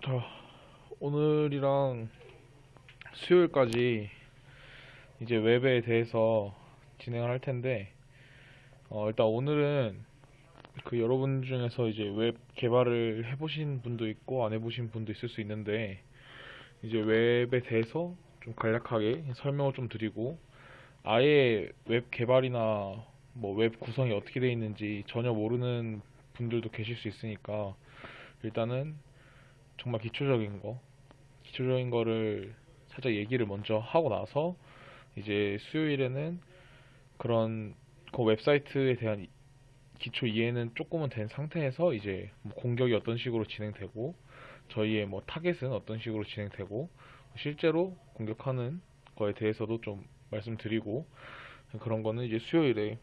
자, 오늘이랑 수요일까지 이제 웹에 대해서 진행을 할 텐데, 일단 오늘은 여러분 중에서 이제 웹 개발을 해보신 분도 있고 안 해보신 분도 있을 수 있는데, 이제 웹에 대해서 좀 간략하게 설명을 좀 드리고, 아예 웹 개발이나 뭐 웹 구성이 어떻게 되어 있는지 전혀 모르는 분들도 계실 수 있으니까, 일단은 정말 기초적인 거를 살짝 얘기를 먼저 하고 나서, 이제 수요일에는 그런 그 웹사이트에 대한 기초 이해는 조금은 된 상태에서 이제 뭐 공격이 어떤 식으로 진행되고, 저희의 뭐 타겟은 어떤 식으로 진행되고, 실제로 공격하는 거에 대해서도 좀 말씀드리고, 그런 거는 이제 수요일에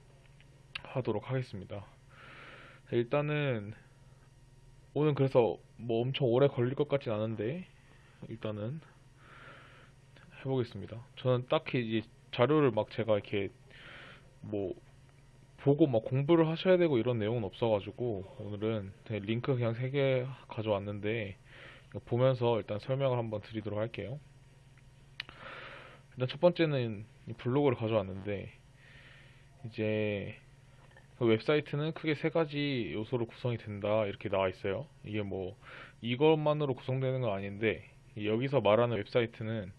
하도록 하겠습니다. 일단은 오늘 그래서 뭐 엄청 오래 걸릴 것 같진 않은데, 일단은 해보겠습니다. 저는 딱히 이제 자료를 막 제가 이렇게 뭐 보고 막 공부를 하셔야 되고 이런 내용은 없어가지고, 오늘은 그냥 링크 그냥 3개 가져왔는데 이거 보면서 일단 설명을 한번 드리도록 할게요. 일단 첫 번째는 이 블로그를 가져왔는데, 이제 그 웹사이트는 크게 3가지 요소로 구성이 된다 이렇게 나와 있어요. 이게 뭐 이것만으로 구성되는 건 아닌데, 여기서 말하는 웹사이트는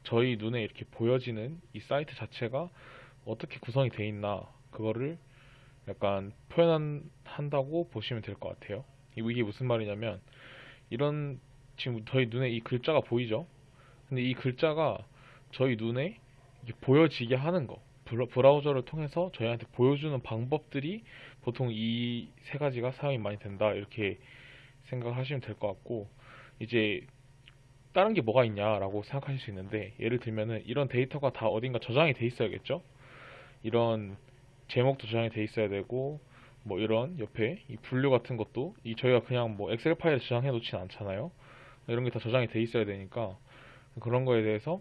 저희 눈에 이렇게 보여지는 이 사이트 자체가 어떻게 구성이 돼 있나, 그거를 약간 표현한다고 보시면 될 것 같아요. 이게 무슨 말이냐면, 이런, 지금 저희 눈에 이 글자가 보이죠? 근데 이 글자가 저희 눈에 이게 보여지게 하는 거, 브라우저를 통해서 저희한테 보여주는 방법들이 보통 이 3가지가 사용이 많이 된다 이렇게 생각하시면 될 것 같고, 이제 다른 게 뭐가 있냐라고 생각하실 수 있는데, 예를 들면은 이런 데이터가 다 어딘가 저장이 돼 있어야겠죠? 이런 제목도 저장이 돼 있어야 되고, 뭐 이런 옆에 이 분류 같은 것도 이 저희가 그냥 뭐 엑셀 파일에 저장해 놓진 않잖아요. 이런 게 다 저장이 돼 있어야 되니까, 그런 거에 대해서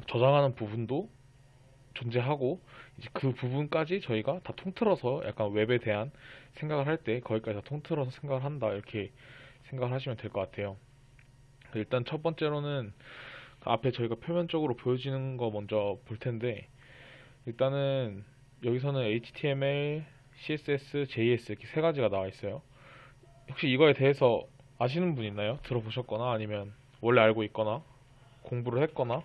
저장하는 부분도 존재하고, 이제 그 부분까지 저희가 다 통틀어서 약간 웹에 대한 생각을 할 때 거기까지 다 통틀어서 생각을 한다 이렇게 생각을 하시면 될 것 같아요. 일단 첫 번째로는 앞에 저희가 표면적으로 보여지는 거 먼저 볼 텐데, 일단은 여기서는 HTML, CSS, JS 이렇게 3가지가 나와 있어요. 혹시 이거에 대해서 아시는 분 있나요? 들어보셨거나 아니면 원래 알고 있거나 공부를 했거나.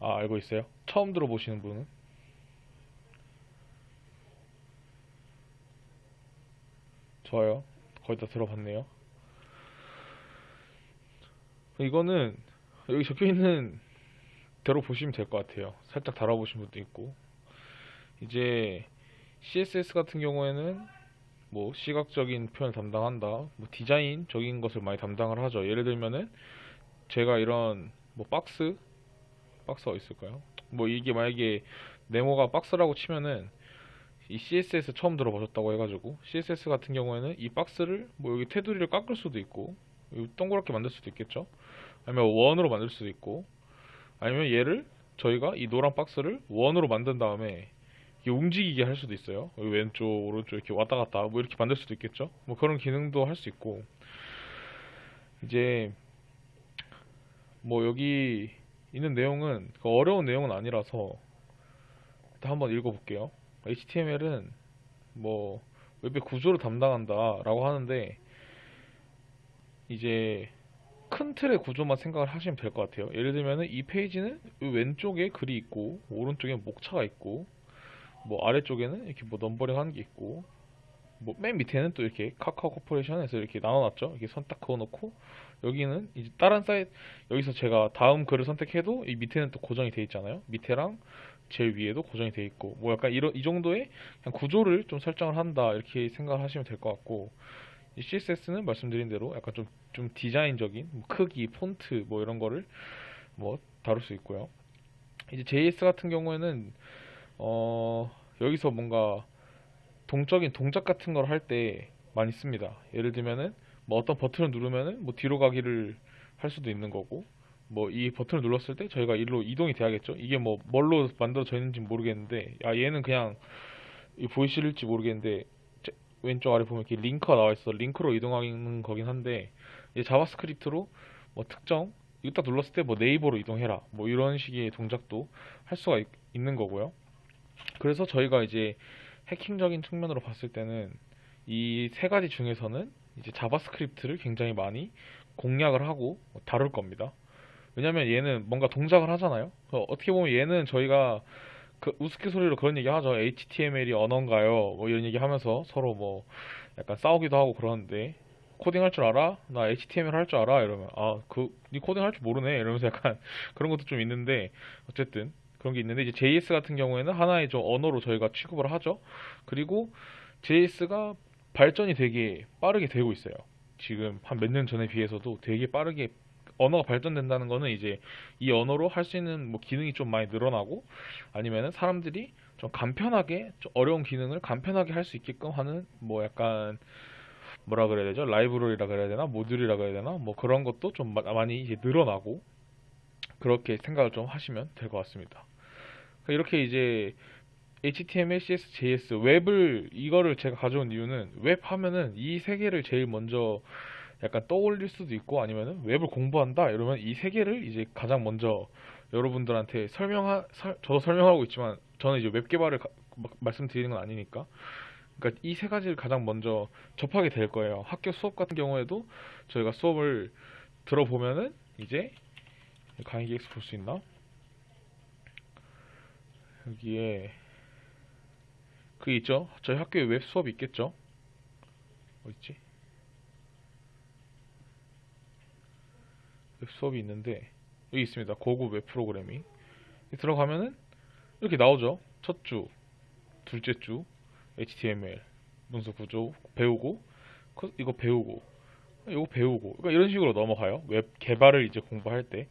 알고 있어요? 처음 들어보시는 분은? 좋아요. 거의 다 들어봤네요. 이거는 여기 적혀 있는 대로 보시면 될 것 같아요. 살짝 달아보신 분도 있고. 이제 CSS 같은 경우에는 뭐 시각적인 표현을 담당한다, 뭐 디자인적인 것을 많이 담당을 하죠. 예를 들면은 제가 이런 뭐 박스가 있을까요? 뭐 이게 만약에 네모가 박스라고 치면은, 이 CSS 처음 들어보셨다고 해가지고 CSS 같은 경우에는 이 박스를 뭐 여기 테두리를 깎을 수도 있고, 여기 동그랗게 만들 수도 있겠죠. 아니면 원으로 만들 수도 있고, 아니면 얘를 저희가 이 노란 박스를 원으로 만든 다음에 이게 움직이게 할 수도 있어요. 여기 왼쪽 오른쪽 이렇게 왔다 갔다 뭐 이렇게 만들 수도 있겠죠. 뭐 그런 기능도 할 수 있고, 이제 뭐 여기 있는 내용은 어려운 내용은 아니라서 일단 한번 읽어볼게요. HTML은 뭐 웹의 구조를 담당한다라고 하는데, 이제 큰 틀의 구조만 생각을 하시면 될 것 같아요. 예를 들면은 이 페이지는 왼쪽에 글이 있고, 오른쪽에 목차가 있고, 뭐 아래쪽에는 이렇게 뭐 넘버링 하는 게 있고, 뭐 맨 밑에는 또 이렇게 카카오 코퍼레이션에서 이렇게 나눠놨죠. 이렇게 선 딱 그어놓고, 여기는 이제 다른 사이트, 여기서 제가 다음 글을 선택해도 이 밑에는 또 고정이 돼 있잖아요. 밑에랑 제일 위에도 고정이 돼 있고, 뭐 약간 이런 이 정도의 그냥 구조를 좀 설정을 한다 이렇게 생각을 하시면 될 것 같고, 이 CSS는 말씀드린 대로 약간 좀 디자인적인 뭐 크기, 폰트 뭐 이런 거를 뭐 다룰 수 있고요. 이제 JS 같은 경우에는 여기서 뭔가 동적인 동작 같은 걸 할 때 많이 씁니다. 예를 들면은 뭐 어떤 버튼을 누르면은 뭐 뒤로 가기를 할 수도 있는 거고, 뭐 이 버튼을 눌렀을 때 저희가 일로 이동이 돼야겠죠. 이게 뭐 뭘로 만들어져 있는지 모르겠는데, 얘는 그냥 이 보이실지 모르겠는데 왼쪽 아래 보면 이렇게 링크가 나와 있어. 링크로 이동하는 거긴 한데, 이제 자바스크립트로 뭐 특정 이거 딱 눌렀을 때 뭐 네이버로 이동해라 뭐 이런 식의 동작도 할 수가 있는 거고요. 그래서 저희가 이제 해킹적인 측면으로 봤을 때는 이 세 가지 중에서는 이제 자바스크립트를 굉장히 많이 공략을 하고 다룰 겁니다. 왜냐면 얘는 뭔가 동작을 하잖아요. 어떻게 보면 얘는 저희가 그 우스갯소리로 그런 얘기 하죠. HTML이 언어인가요? 뭐 이런 얘기 하면서 서로 뭐 약간 싸우기도 하고 그러는데, 코딩 할 줄 알아? 나 HTML 할 줄 알아? 이러면 니 코딩 할 줄 모르네? 이러면서 약간 그런 것도 좀 있는데, 어쨌든 그런 게 있는데, 이제 JS 같은 경우에는 하나의 좀 언어로 저희가 취급을 하죠. 그리고 JS가 발전이 되게 빠르게 되고 있어요. 지금 한 몇 년 전에 비해서도 되게 빠르게 언어가 발전된다는 거는 이제 이 언어로 할 수 있는 뭐 기능이 좀 많이 늘어나고, 아니면은 사람들이 좀 간편하게 좀 어려운 기능을 간편하게 할 수 있게끔 하는 뭐 약간 뭐라 그래야 되죠? 라이브러리라 그래야 되나? 모듈이라 그래야 되나? 뭐 그런 것도 좀 많이 이제 늘어나고, 그렇게 생각을 좀 하시면 될 것 같습니다. 그러니까 이렇게 이제 HTML, CSS, JS, 웹을 이거를 제가 가져온 이유는, 웹 하면은 이 세 개를 제일 먼저 약간 떠올릴 수도 있고, 아니면은 웹을 공부한다 이러면 이 세 개를 이제 가장 먼저 여러분들한테 저도 설명하고 있지만 저는 이제 웹 개발을 말씀드리는 건 아니니까, 그러니까 이 세 가지를 가장 먼저 접하게 될 거예요. 학교 수업 같은 경우에도 저희가 수업을 들어보면은 이제 강의 기획서 볼 수 있나? 여기에 그 있죠? 저희 학교에 웹 수업이 있겠죠? 어딨지? 웹 수업이 있는데 여기 있습니다. 고급 웹 프로그래밍. 들어가면은 이렇게 나오죠. 첫 주, 둘째 주 HTML 문서 구조 배우고, 이거 배우고, 이거 배우고, 그러니까 이런 식으로 넘어가요. 웹 개발을 이제 공부할 때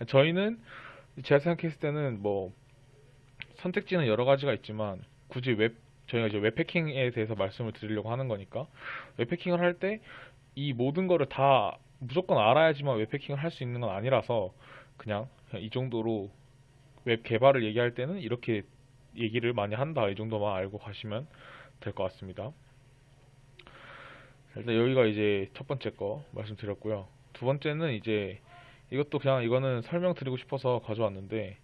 저희는, 제가 생각했을 때는 뭐 선택지는 여러 가지가 있지만 굳이 저희가 이제 웹 해킹에 대해서 말씀을 드리려고 하는 거니까, 웹 해킹을 할 때 이 모든 거를 다 무조건 알아야지만 웹 해킹을 할 수 있는 건 아니라서, 그냥 이 정도로 웹 개발을 얘기할 때는 이렇게 얘기를 많이 한다, 이 정도만 알고 가시면 될 것 같습니다. 일단 여기가 이제 첫 번째 거 말씀드렸고요. 두 번째는 이제 이것도 그냥 이거는 설명드리고 싶어서 가져왔는데,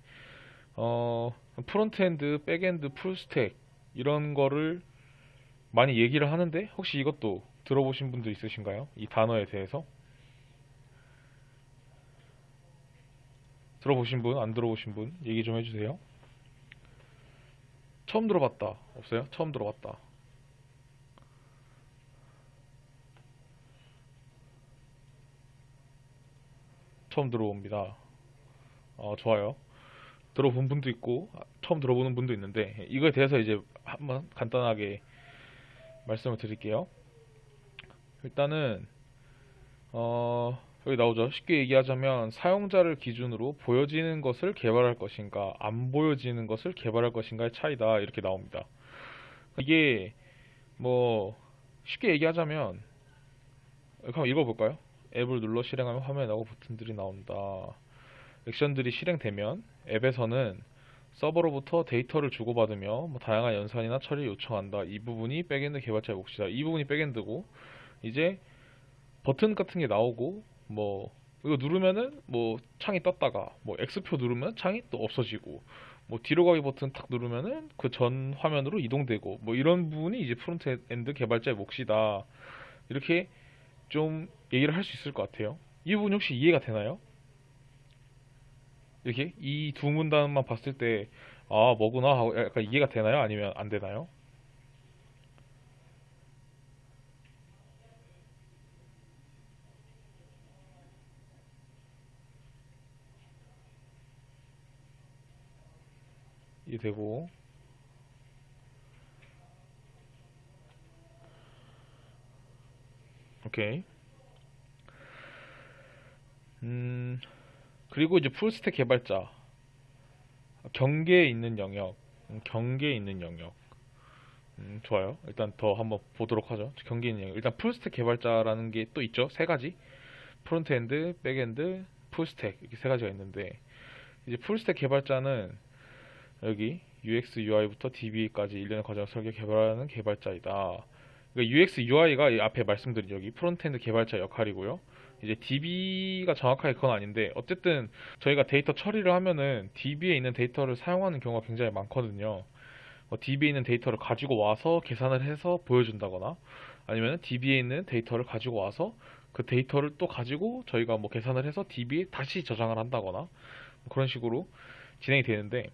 프론트엔드, 백엔드, 풀스택 이런 거를 많이 얘기를 하는데, 혹시 이것도 들어보신 분들 있으신가요? 이 단어에 대해서 들어보신 분, 안 들어보신 분 얘기 좀 해주세요. 처음 들어봤다 없어요? 처음 들어봤다. 처음 들어봅니다. 좋아요. 들어본 분도 있고 처음 들어보는 분도 있는데, 이거에 대해서 이제 한번 간단하게 말씀을 드릴게요. 일단은 여기 나오죠. 쉽게 얘기하자면 사용자를 기준으로 보여지는 것을 개발할 것인가, 안 보여지는 것을 개발할 것인가의 차이다, 이렇게 나옵니다. 이게 뭐 쉽게 얘기하자면, 한번 읽어볼까요? 앱을 눌러 실행하면 화면에 나오고 버튼들이 나온다. 액션들이 실행되면 앱에서는 서버로부터 데이터를 주고받으며 뭐 다양한 연산이나 처리를 요청한다. 이 부분이 백엔드 개발자의 몫이다. 이 부분이 백엔드고, 이제 버튼 같은 게 나오고, 뭐 이거 누르면은 뭐 창이 떴다가 뭐 X표 누르면 창이 또 없어지고, 뭐 뒤로 가기 버튼 탁 누르면은 그 전 화면으로 이동되고, 뭐 이런 부분이 이제 프론트엔드 개발자의 몫이다. 이렇게 좀 얘기를 할 수 있을 것 같아요. 이 부분 혹시 이해가 되나요? 이렇게 이 두 문단만 봤을 때 뭐구나 하고 약간 이해가 되나요? 아니면 안 되나요? 이해되고. 오케이. 그리고 이제 풀스택 개발자, 경계에 있는 영역, 경계에 있는 영역. 좋아요. 일단 더 한번 보도록 하죠. 경계에 있는 영역. 일단 풀스택 개발자라는 게 또 있죠. 세 가지. 프론트엔드, 백엔드, 풀스택 이렇게 세 가지가 있는데 이제 풀스택 개발자는 여기 UX, UI부터 DB까지 일련의 과정을 설계 개발하는 개발자이다. 그러니까 UX, UI가 앞에 말씀드린 여기 프론트엔드 개발자 역할이고요. 이제 DB가 정확하게 그건 아닌데 어쨌든 저희가 데이터 처리를 하면은 DB에 있는 데이터를 사용하는 경우가 굉장히 많거든요. DB에 있는 데이터를 가지고 와서 계산을 해서 보여준다거나 아니면 DB에 있는 데이터를 가지고 와서 그 데이터를 또 가지고 저희가 뭐 계산을 해서 DB에 다시 저장을 한다거나 뭐 그런 식으로 진행이 되는데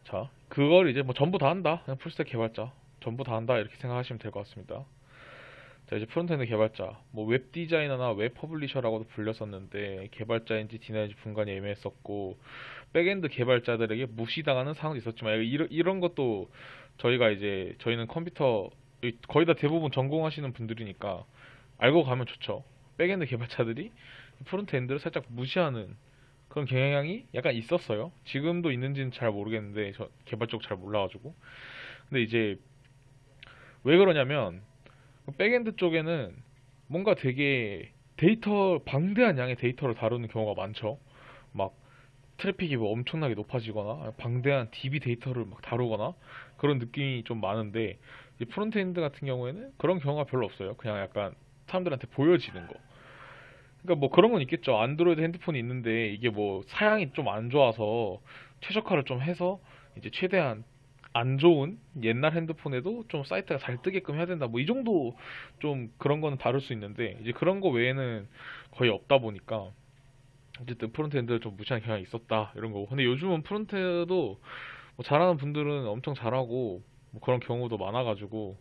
자 그걸 이제 뭐 전부 다 한다 그냥 풀스택 개발자 전부 다 한다 이렇게 생각하시면 될 것 같습니다. 자 이제 프론트엔드 개발자 뭐 웹 디자이너나 웹 퍼블리셔라고도 불렸었는데 개발자인지 디자이너인지 분간이 애매했었고 백엔드 개발자들에게 무시당하는 상황도 있었지만 이런 것도 저희가 이제 저희는 컴퓨터 거의 다 대부분 전공하시는 분들이니까 알고 가면 좋죠. 백엔드 개발자들이 프론트엔드를 살짝 무시하는 그런 경향이 약간 있었어요. 지금도 있는지는 잘 모르겠는데 저 개발 쪽 잘 몰라가지고. 근데 이제 왜 그러냐면 백엔드 쪽에는 뭔가 되게 방대한 양의 데이터를 다루는 경우가 많죠. 막 트래픽이 뭐 엄청나게 높아지거나 방대한 DB 데이터를 막 다루거나 그런 느낌이 좀 많은데 이제 프론트엔드 같은 경우에는 그런 경우가 별로 없어요. 그냥 약간 사람들한테 보여지는 거. 그러니까 뭐 그런 건 있겠죠. 안드로이드 핸드폰이 있는데 이게 뭐 사양이 좀 안 좋아서 최적화를 좀 해서 이제 최대한 안 좋은 옛날 핸드폰에도 좀 사이트가 잘 뜨게끔 해야 된다. 뭐 이 정도 좀 그런 거는 다룰 수 있는데 이제 그런 거 외에는 거의 없다 보니까 어쨌든 프론트엔드를 좀 무시하는 경향이 있었다 이런 거고. 근데 요즘은 프론트도 뭐 잘하는 분들은 엄청 잘하고 뭐 그런 경우도 많아가지고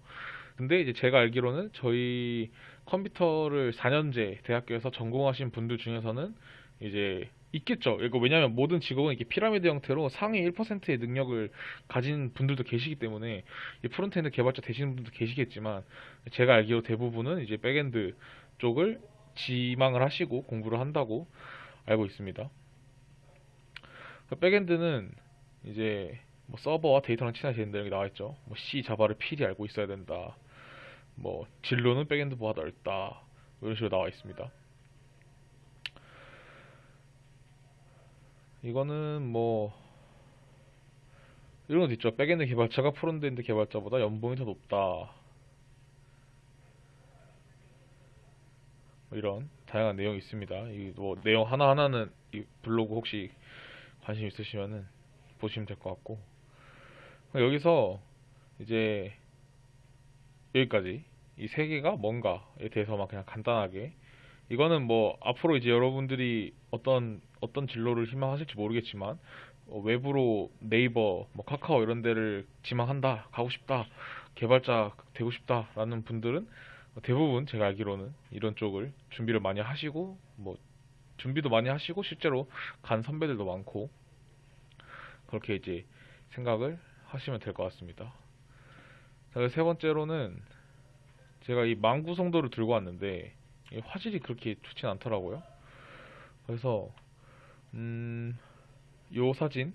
근데 이제 제가 알기로는 저희 컴퓨터를 4년제 대학교에서 전공하신 분들 중에서는 이제 있겠죠. 이거 왜냐면 모든 직업은 이렇게 피라미드 형태로 상위 1%의 능력을 가진 분들도 계시기 때문에 이 프론트엔드 개발자 되시는 분들도 계시겠지만 제가 알기로 대부분은 이제 백엔드 쪽을 지망을 하시고 공부를 한다고 알고 있습니다. 백엔드는 이제 뭐 서버와 데이터랑 친하게 된다 이렇게 나와 있죠. 뭐 C, 자바를 필히 알고 있어야 된다. 뭐 진로는 백엔드보다 넓다. 이런 식으로 나와 있습니다. 이거는 뭐 이런 것도 있죠. 백엔드 개발자가 프론트엔드 개발자보다 연봉이 더 높다. 뭐 이런 다양한 내용이 있습니다. 이 뭐 내용 하나하나는 이 블로그 혹시 관심 있으시면은 보시면 될 것 같고 여기서 이제 여기까지 이 세 개가 뭔가에 대해서만 그냥 간단하게 이거는 뭐 앞으로 이제 여러분들이 어떤 진로를 희망하실지 모르겠지만 외부로 네이버, 뭐 카카오 이런 데를 지망한다, 가고 싶다, 개발자 되고 싶다라는 분들은 대부분 제가 알기로는 이런 쪽을 준비를 많이 하시고 뭐 준비도 많이 하시고 실제로 간 선배들도 많고 그렇게 이제 생각을 하시면 될 것 같습니다. 자, 세 번째로는 제가 이 망구송도를 들고 왔는데 화질이 그렇게 좋진 않더라고요. 그래서 요 사진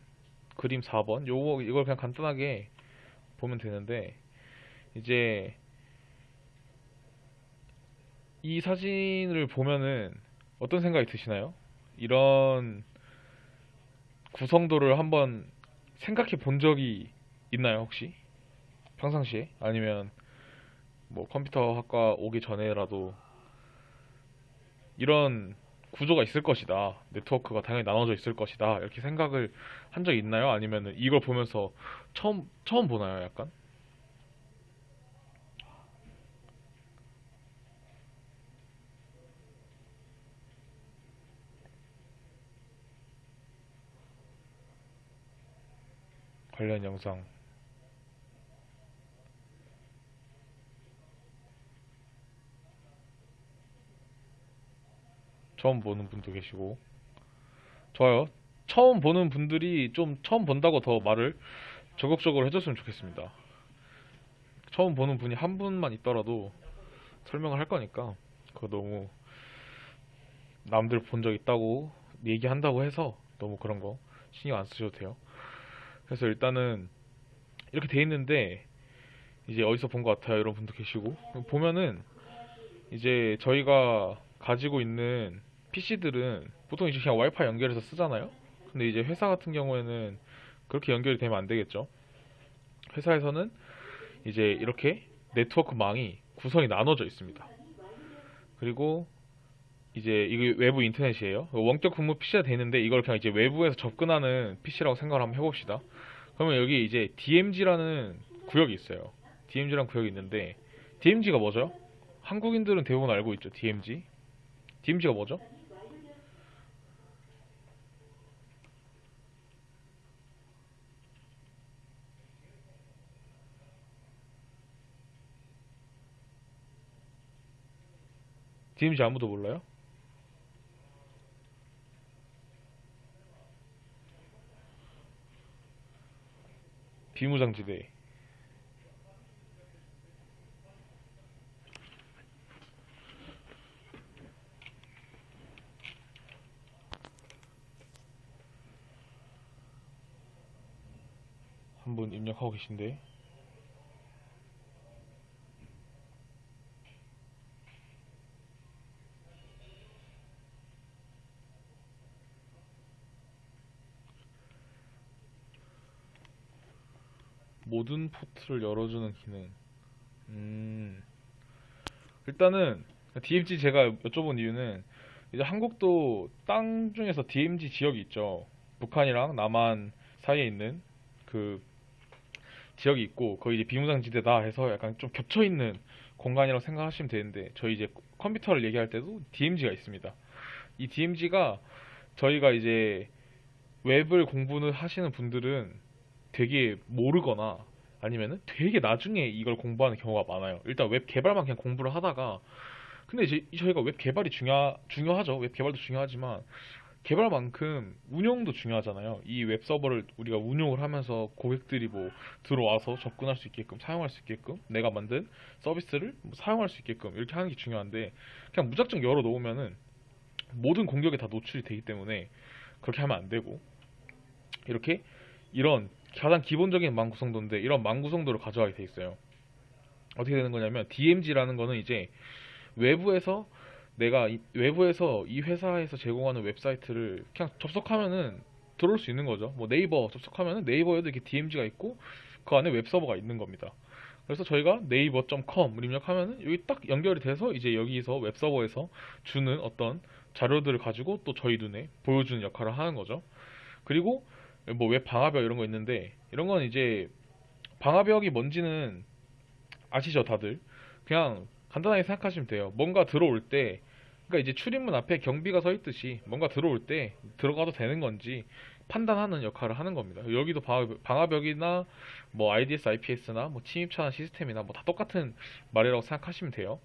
그림 4번 이걸 그냥 간단하게 보면 되는데 이제 이 사진을 보면은 어떤 생각이 드시나요? 이런 구성도를 한번 생각해 본 적이 있나요, 혹시? 평상시에? 아니면 뭐 컴퓨터 학과 오기 전에라도 이런 구조가 있을 것이다. 네트워크가 당연히 나눠져 있을 것이다. 이렇게 생각을 한 적이 있나요? 아니면 이걸 보면서 처음 보나요, 약간? 관련 영상 처음 보는 분도 계시고 좋아요. 처음 보는 분들이 좀 처음 본다고 더 말을 적극적으로 해줬으면 좋겠습니다. 처음 보는 분이 한 분만 있더라도 설명을 할 거니까 그거 너무 남들 본 적 있다고 얘기한다고 해서 너무 그런 거 신경 안 쓰셔도 돼요. 그래서 일단은 이렇게 돼 있는데 이제 어디서 본 것 같아요 이런 분도 계시고 보면은 이제 저희가 가지고 있는 PC들은 보통 이제 그냥 와이파이 연결해서 쓰잖아요. 근데 이제 회사 같은 경우에는 그렇게 연결이 되면 안 되겠죠. 회사에서는 이제 이렇게 네트워크망이 구성이 나눠져 있습니다. 그리고 이제 이게 외부 인터넷이에요. 원격 근무 PC가 되는데 이걸 그냥 이제 외부에서 접근하는 PC라고 생각을 한번 해봅시다. 그러면 여기 이제 DMZ라는 구역이 있어요. DMZ라는 구역이 있는데 DMZ가 뭐죠? 한국인들은 대부분 알고 있죠. DMZ. DMZ가 뭐죠? DMZ 아무도 몰라요? 비무장지대. 한 분 입력하고 계신데 모든 포트를 열어주는 기능. 음, 일단은 DMZ 제가 여쭤본 이유는 이제 한국도 땅 중에서 DMZ 지역이 있죠. 북한이랑 남한 사이에 있는 그 지역이 있고 거의 이제 비무장지대다 해서 약간 좀 겹쳐 있는 공간이라고 생각하시면 되는데 저희 이제 컴퓨터를 얘기할 때도 DMZ가 있습니다. 이 DMZ가 저희가 이제 웹을 공부를 하시는 분들은 되게 모르거나 아니면은 되게 나중에 이걸 공부하는 경우가 많아요. 일단 웹 개발만 그냥 공부를 하다가 근데 이제 저희가 웹 개발이 중요하죠. 웹 개발도 중요하지만 개발만큼 운영도 중요하잖아요. 이 웹 서버를 우리가 운영을 하면서 고객들이 뭐 들어와서 접근할 수 있게끔 사용할 수 있게끔 내가 만든 서비스를 뭐 사용할 수 있게끔 이렇게 하는 게 중요한데 그냥 무작정 열어 놓으면은 모든 공격에 다 노출이 되기 때문에 그렇게 하면 안 되고 이렇게 이런 가장 기본적인 망 구성도인데 이런 망 구성도를 가져가게 돼 있어요. 어떻게 되는 거냐면 DMZ라는 거는 이제 외부에서 외부에서 이 회사에서 제공하는 웹사이트를 그냥 접속하면은 들어올 수 있는 거죠. 뭐 네이버 접속하면은 네이버에도 이렇게 DMZ가 있고 그 안에 웹서버가 있는 겁니다. 그래서 저희가 네이버.com을 입력하면은 여기 딱 연결이 돼서 이제 여기서 웹서버에서 주는 어떤 자료들을 가지고 또 저희 눈에 보여주는 역할을 하는 거죠. 그리고 뭐 웹 방화벽 이런 거 있는데 이런 건 이제 방화벽이 뭔지는 아시죠, 다들? 그냥 간단하게 생각하시면 돼요. 뭔가 들어올 때, 그러니까 이제 출입문 앞에 경비가 서 있듯이 뭔가 들어올 때 들어가도 되는 건지 판단하는 역할을 하는 겁니다. 여기도 방화벽이나 뭐 IDS, IPS나 뭐 침입 차단 시스템이나 뭐 다 똑같은 말이라고 생각하시면 돼요.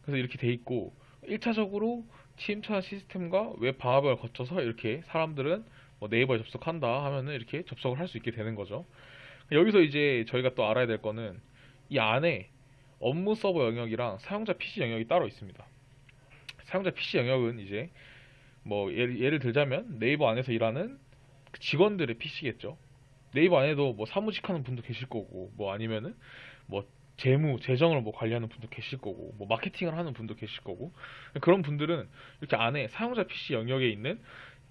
그래서 이렇게 돼 있고 1차적으로 침입 차단 시스템과 웹 방화벽을 거쳐서 이렇게 사람들은 뭐 네이버에 접속한다 하면은 이렇게 접속을 할 수 있게 되는 거죠. 여기서 이제 저희가 또 알아야 될 거는 이 안에 업무 서버 영역이랑 사용자 PC 영역이 따로 있습니다. 사용자 PC 영역은 이제 뭐 예를 들자면 네이버 안에서 일하는 직원들의 PC겠죠. 네이버 안에도 뭐 사무직 하는 분도 계실 거고 뭐 아니면은 뭐 재정을 뭐 관리하는 분도 계실 거고 뭐 마케팅을 하는 분도 계실 거고 그런 분들은 이렇게 안에 사용자 PC 영역에 있는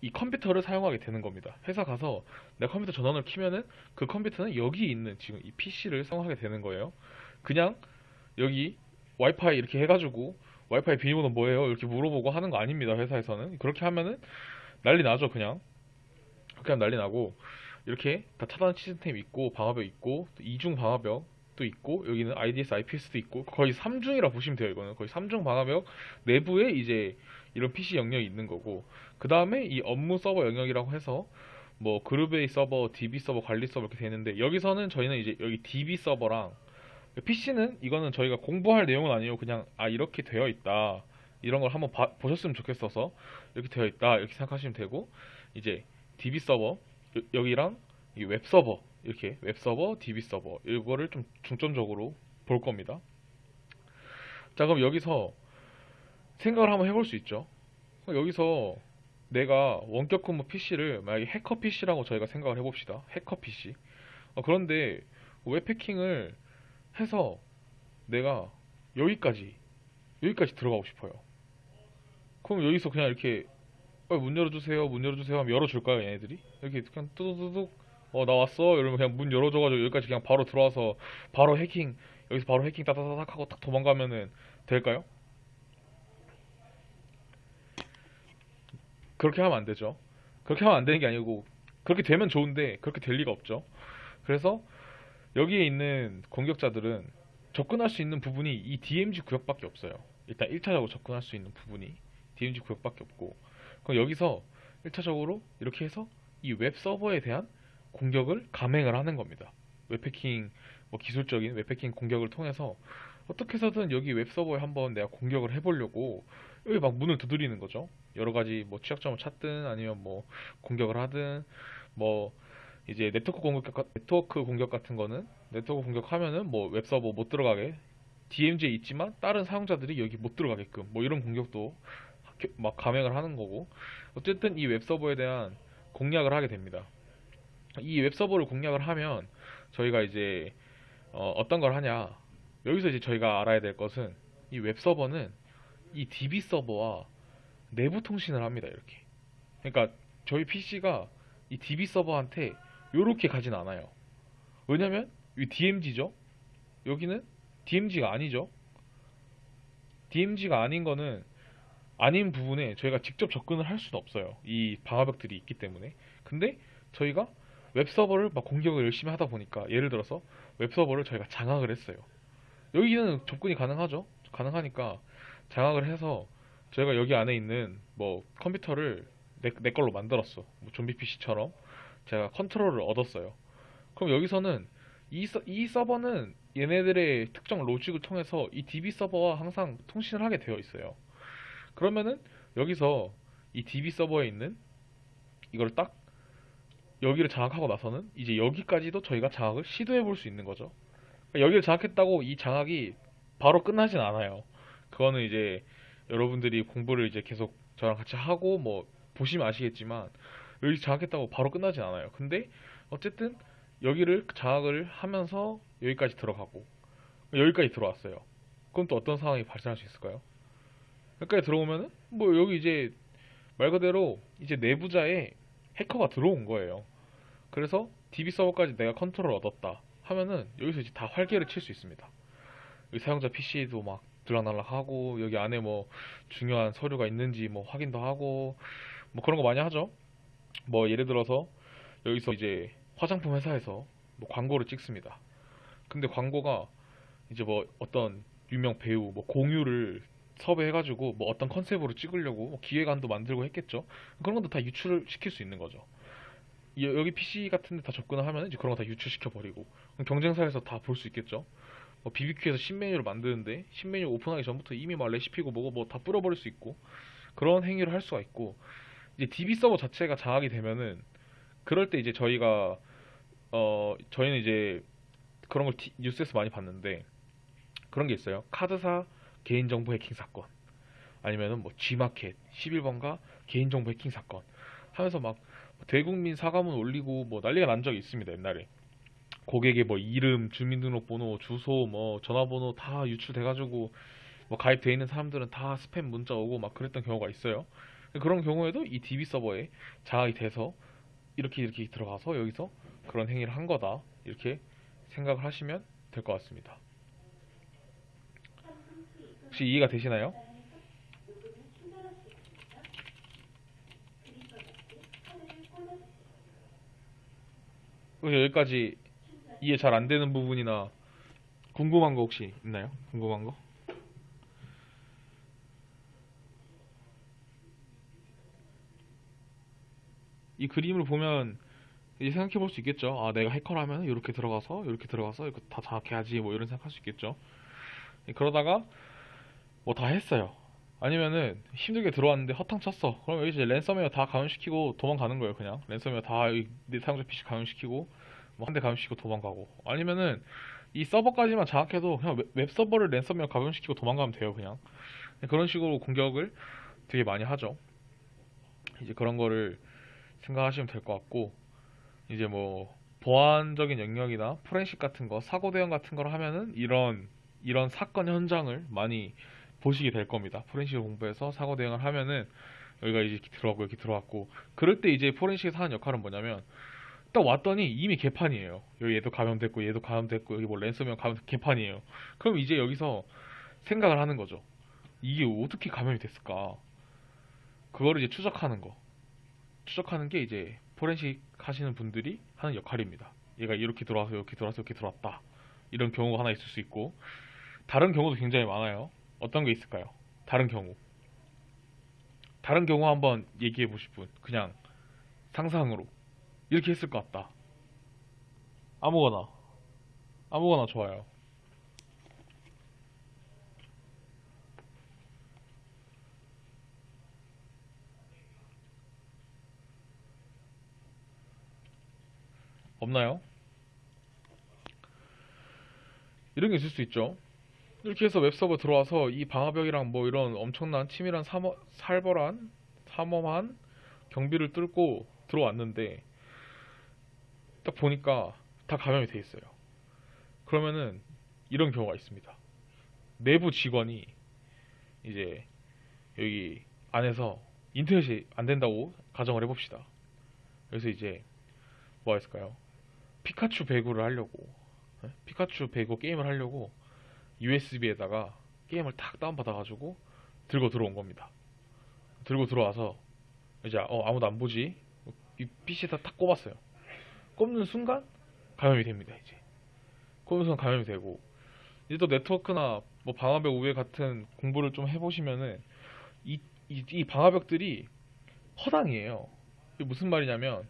이 컴퓨터를 사용하게 되는 겁니다. 회사 가서 내 컴퓨터 전원을 키면은 그 컴퓨터는 여기 있는 지금 이 PC를 사용하게 되는 거예요. 그냥 여기 와이파이 이렇게 해가지고 와이파이 비밀번호 뭐예요? 이렇게 물어보고 하는 거 아닙니다. 회사에서는 그렇게 하면은 난리 나죠. 그냥 그렇게 하면 난리 나고 이렇게 다 차단 시스템 있고 방화벽 있고 또 이중 방화벽도 있고 여기는 IDS, IPS도 있고 거의 3중이라 보시면 돼요. 이거는 거의 3중 방화벽 내부에 이제 이런 PC 영역이 있는 거고 그 다음에 이 업무 서버 영역이라고 해서 뭐 그룹A 서버, DB 서버, 관리 서버 이렇게 되는데 여기서는 저희는 이제 여기 DB 서버랑 PC는 이거는 저희가 공부할 내용은 아니에요. 그냥 아 이렇게 되어 있다. 이런 걸 한번 보셨으면 좋겠어서 이렇게 되어 있다. 이렇게 생각하시면 되고 이제 DB 서버 여기랑 이 웹 서버 이렇게 웹 서버, DB 서버 이거를 좀 중점적으로 볼 겁니다. 자, 그럼 여기서 생각을 한번 해볼 수 있죠. 여기서 내가 원격 근무 PC를 만약에 해커 PC라고 저희가 생각을 해봅시다. 해커 PC. 그런데 웹 해킹을 해서 내가 여기까지 들어가고 싶어요. 그럼 여기서 그냥 이렇게 문 열어주세요, 문 열어주세요 하면 열어줄까요, 얘네들이? 이렇게 그냥 뚜두두둑 나왔어 이러면 그냥 문 열어줘가지고 여기까지 그냥 바로 들어와서 바로 해킹, 여기서 바로 해킹 따다다닥 하고 딱 도망가면은 될까요? 그렇게 하면 안 되죠. 그렇게 하면 안 되는 게 아니고 그렇게 되면 좋은데 그렇게 될 리가 없죠. 그래서 여기에 있는 공격자들은 접근할 수 있는 부분이 이 DMZ 구역밖에 없어요. 일단 1차적으로 접근할 수 있는 부분이 DMZ 구역밖에 없고, 그럼 여기서 1차적으로 이렇게 해서 이 웹 서버에 대한 공격을 감행을 하는 겁니다. 웹해킹, 뭐 기술적인 웹해킹 공격을 통해서 어떻게 해서든 여기 웹 서버에 한번 내가 공격을 해보려고 여기 막 문을 두드리는 거죠. 여러 가지 뭐 취약점을 찾든 아니면 뭐 공격을 하든, 뭐 이제 네트워크 공격 같은 거는 네트워크 공격하면은 뭐 웹서버 못 들어가게 DMZ에 있지만 다른 사용자들이 여기 못 들어가게끔 뭐 이런 공격도 막 감행을 하는 거고, 어쨌든 이 웹서버에 대한 공략을 하게 됩니다. 이 웹서버를 공략을 하면 저희가 이제 어떤 걸 하냐, 여기서 이제 저희가 알아야 될 것은 이 웹서버는 이 DB 서버와 내부 통신을 합니다. 이렇게. 그러니까 저희 PC가 이 DB 서버한테 이렇게 가진 않아요. 왜냐면 이 DMZ죠. 여기는 DMZ가 아니죠. DMZ가 아닌 거는 아닌 부분에 저희가 직접 접근을 할 수는 없어요. 이 방화벽들이 있기 때문에. 근데 저희가 웹서버를 막 공격을 열심히 하다 보니까 예를 들어서 웹서버를 저희가 장악을 했어요. 여기는 접근이 가능하죠. 가능하니까 장악을 해서 저희가 여기 안에 있는 뭐 컴퓨터를 내 걸로 만들었어. 뭐 좀비 PC처럼 제가 컨트롤을 얻었어요. 그럼 여기서는 이 서버는 얘네들의 특정 로직을 통해서 이 DB 서버와 항상 통신을 하게 되어 있어요. 그러면은 여기서 이 DB 서버에 있는 이걸 딱 여기를 장악하고 나서는 이제 여기까지도 저희가 장악을 시도해 볼 수 있는 거죠. 그러니까 여기를 장악했다고 이 장악이 바로 끝나진 않아요. 그거는 이제 여러분들이 공부를 이제 계속 저랑 같이 하고 뭐 보시면 아시겠지만 여기 장악했다고 바로 끝나진 않아요. 근데 어쨌든 여기를 장악을 하면서 여기까지 들어가고 여기까지 들어왔어요. 그럼 또 어떤 상황이 발생할 수 있을까요? 여기까지 들어오면은 뭐 여기 이제 말 그대로 이제 내부자에 해커가 들어온 거예요. 그래서 DB 서버까지 내가 컨트롤을 얻었다 하면은 여기서 이제 다 활개를 칠 수 있습니다. 여기 사용자 PC도 막 들락날락하고 여기 안에 뭐 중요한 서류가 있는지 뭐 확인도 하고 뭐 그런 거 많이 하죠. 뭐 예를 들어서 여기서 이제 화장품 회사에서 뭐 광고를 찍습니다. 근데 광고가 이제 뭐 어떤 유명 배우 뭐 공유를 섭외해가지고 뭐 어떤 컨셉으로 찍으려고 뭐 기획안도 만들고 했겠죠. 그런 것도 다 유출을 시킬 수 있는 거죠. 여기 PC 같은 데 다 접근을 하면 이제 그런 거 다 유출시켜 버리고 경쟁사에서 다 볼 수 있겠죠. 뭐 BBQ에서 신메뉴를 만드는데 신메뉴 오픈하기 전부터 이미 막 레시피고 뭐고 뭐 다 뿌려버릴 수 있고 그런 행위를 할 수가 있고, 이제 DB 서버 자체가 장악이 되면은 그럴 때 이제 저희는 이제 그런 걸 뉴스에서 많이 봤는데 그런 게 있어요. 카드사 개인정보 해킹 사건, 아니면은 뭐 G마켓 11번가 개인정보 해킹 사건 하면서 막 대국민 사과문 올리고 뭐 난리가 난 적이 있습니다. 옛날에 고객의 뭐 이름, 주민등록번호, 주소, 뭐 전화번호 다 유출돼가지고 뭐 가입돼 있는 사람들은 다 스팸 문자 오고 막 그랬던 경우가 있어요. 그런 경우에도 이 DB 서버에 장악이 돼서 이렇게 들어가서 여기서 그런 행위를 한 거다 이렇게 생각을 하시면 될 것 같습니다. 혹시 이해가 되시나요? 혹시 여기까지 이해 잘 안 되는 부분이나 궁금한 거 혹시 있나요? 궁금한 거? 이 그림을 보면 이제 생각해 볼 수 있겠죠. 아, 내가 해커라면 이렇게 들어가서 이거 다 장악해야지 뭐 이런 생각할 수 있겠죠. 그러다가 뭐 다 했어요. 아니면은 힘들게 들어왔는데 허탕 쳤어. 그럼 여기 이제 랜섬웨어 다 감염시키고 도망가는 거예요. 그냥 랜섬웨어 다내 사용자 PC 감염시키고 뭐 한 대 감염시키고 도망가고, 아니면은 이 서버까지만 장악해도 그냥 웹 서버를 랜섬웨어 감염시키고 도망가면 돼요. 그냥 그런 식으로 공격을 되게 많이 하죠. 이제 그런 거를 생각하시면 될 것 같고, 이제 뭐 보안적인 영역이나 포렌식 같은 거, 사고 대응 같은 걸 하면은 이런 사건 현장을 많이 보시게 될 겁니다. 포렌식을 공부해서 사고 대응을 하면은 여기가 이제 이렇게 들어갔고 이렇게 들어갔고, 그럴 때 이제 포렌식에서 하는 역할은 뭐냐면 딱 왔더니 이미 개판이에요. 여기 얘도 감염됐고 얘도 감염됐고 여기 뭐 랜섬웨어 감염 개판이에요. 그럼 이제 여기서 생각을 하는 거죠. 이게 어떻게 감염이 됐을까? 그거를 이제 추적하는 거. 추적하는 게 이제 포렌식 하시는 분들이 하는 역할입니다. 얘가 이렇게 들어와서 이렇게 들어와서 이렇게 들어왔다. 이런 경우가 하나 있을 수 있고, 다른 경우도 굉장히 많아요. 어떤 게 있을까요? 다른 경우. 다른 경우 한번 얘기해 보실 분. 그냥 상상으로. 이렇게 했을 것 같다. 아무거나. 아무거나 좋아요. 없나요? 이런 게 있을 수 있죠. 이렇게 해서 웹서버 들어와서 이 방화벽이랑 뭐 이런 엄청난 치밀한 살벌한 삼엄한 경비를 뚫고 들어왔는데 딱 보니까 다 감염이 돼 있어요. 그러면은 이런 경우가 있습니다. 내부 직원이 이제 여기 안에서 인터넷이 안 된다고 가정을 해봅시다. 그래서 이제 뭐가 있을까요? 피카츄 배구를 하려고, 피카츄 배구 게임을 하려고 USB에다가 게임을 탁 다운받아가지고 들고 들어온 겁니다. 들고 들어와서 이제 아무도 안 보지, 이 PC에다 탁 꼽았어요. 꼽는 순간 감염이 됩니다. 이제 꼽는 순간 감염이 되고, 이제 또 네트워크나 뭐 방화벽 우회 같은 공부를 좀 해보시면은 이 방화벽들이 허당이에요. 이게 무슨 말이냐면,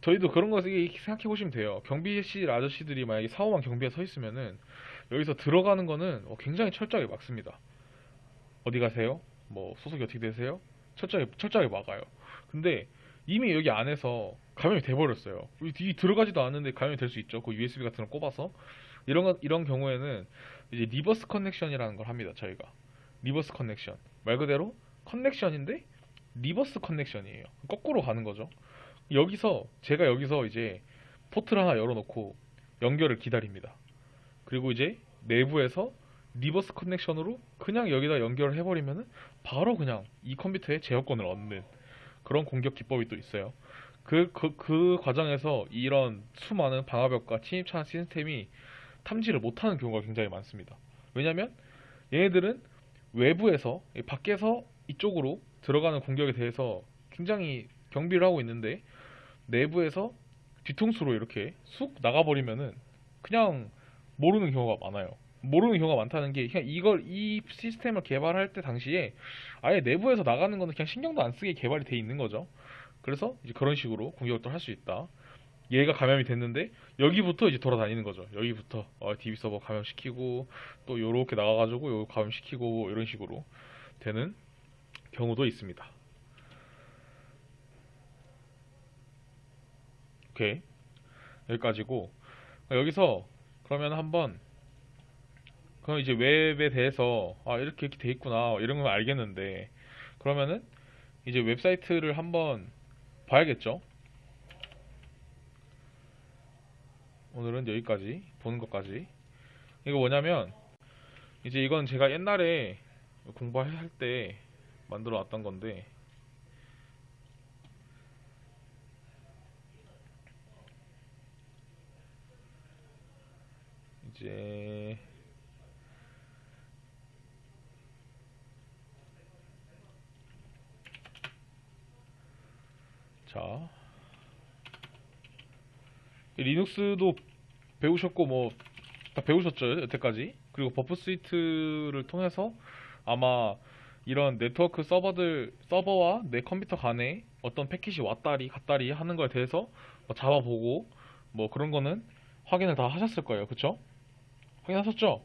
저희도 그런 거 생각해 보시면 돼요. 경비실 아저씨들이 만약에 사고만 경비에 서 있으면은 여기서 들어가는 거는 굉장히 철저하게 막습니다. 어디 가세요? 뭐 소속이 어떻게 되세요? 철저하게 막아요. 근데 이미 여기 안에서 감염이 돼버렸어요. 이 들어가지도 않는데 감염이 될 수 있죠. 그 USB 같은 걸 꼽아서. 이런 경우에는 이제 리버스 커넥션이라는 걸 합니다. 저희가 리버스 커넥션, 말 그대로 커넥션인데 리버스 커넥션이에요. 거꾸로 가는 거죠. 제가 여기서 이제 포트를 하나 열어놓고 연결을 기다립니다. 그리고 이제 내부에서 리버스 커넥션으로 그냥 여기다 연결을 해버리면은 바로 그냥 이 컴퓨터에 제어권을 얻는 그런 공격 기법이 또 있어요. 그 과정에서 이런 수많은 방화벽과 침입차는 시스템이 탐지를 못하는 경우가 굉장히 많습니다. 왜냐면 얘네들은 외부에서, 밖에서 이쪽으로 들어가는 공격에 대해서 굉장히 경비를 하고 있는데, 내부에서 뒤통수로 이렇게 쑥 나가버리면은 그냥 모르는 경우가 많아요. 모르는 경우가 많다는 게, 그냥 이 시스템을 개발할 때 당시에 아예 내부에서 나가는 거는 그냥 신경도 안 쓰게 개발이 돼 있는 거죠. 그래서 이제 그런 식으로 공격을 또 할 수 있다. 얘가 감염이 됐는데 여기부터 이제 돌아다니는 거죠. 여기부터 DB 서버 감염시키고 또 요렇게 나가가지고 요 감염시키고 이런 식으로 되는 경우도 있습니다. 오케이, 여기까지고, 여기서 그러면 한번, 그럼 이제 웹에 대해서 이렇게 돼 있구나 이런 건 알겠는데, 그러면은 이제 웹사이트를 한번 봐야겠죠. 오늘은 여기까지 보는 것까지. 이거 뭐냐면, 이제 이건 제가 옛날에 공부할 때 만들어 놨던 건데, 이제 자, 리눅스도 배우셨고 뭐 다 배우셨죠 여태까지. 그리고 버프 스위트를 통해서 아마 이런 네트워크 서버와 내 컴퓨터 간에 어떤 패킷이 왔다리 갔다리 하는 거에 대해서 뭐 잡아보고 뭐 그런 거는 확인을 다 하셨을 거예요. 그쵸? 확인하셨죠?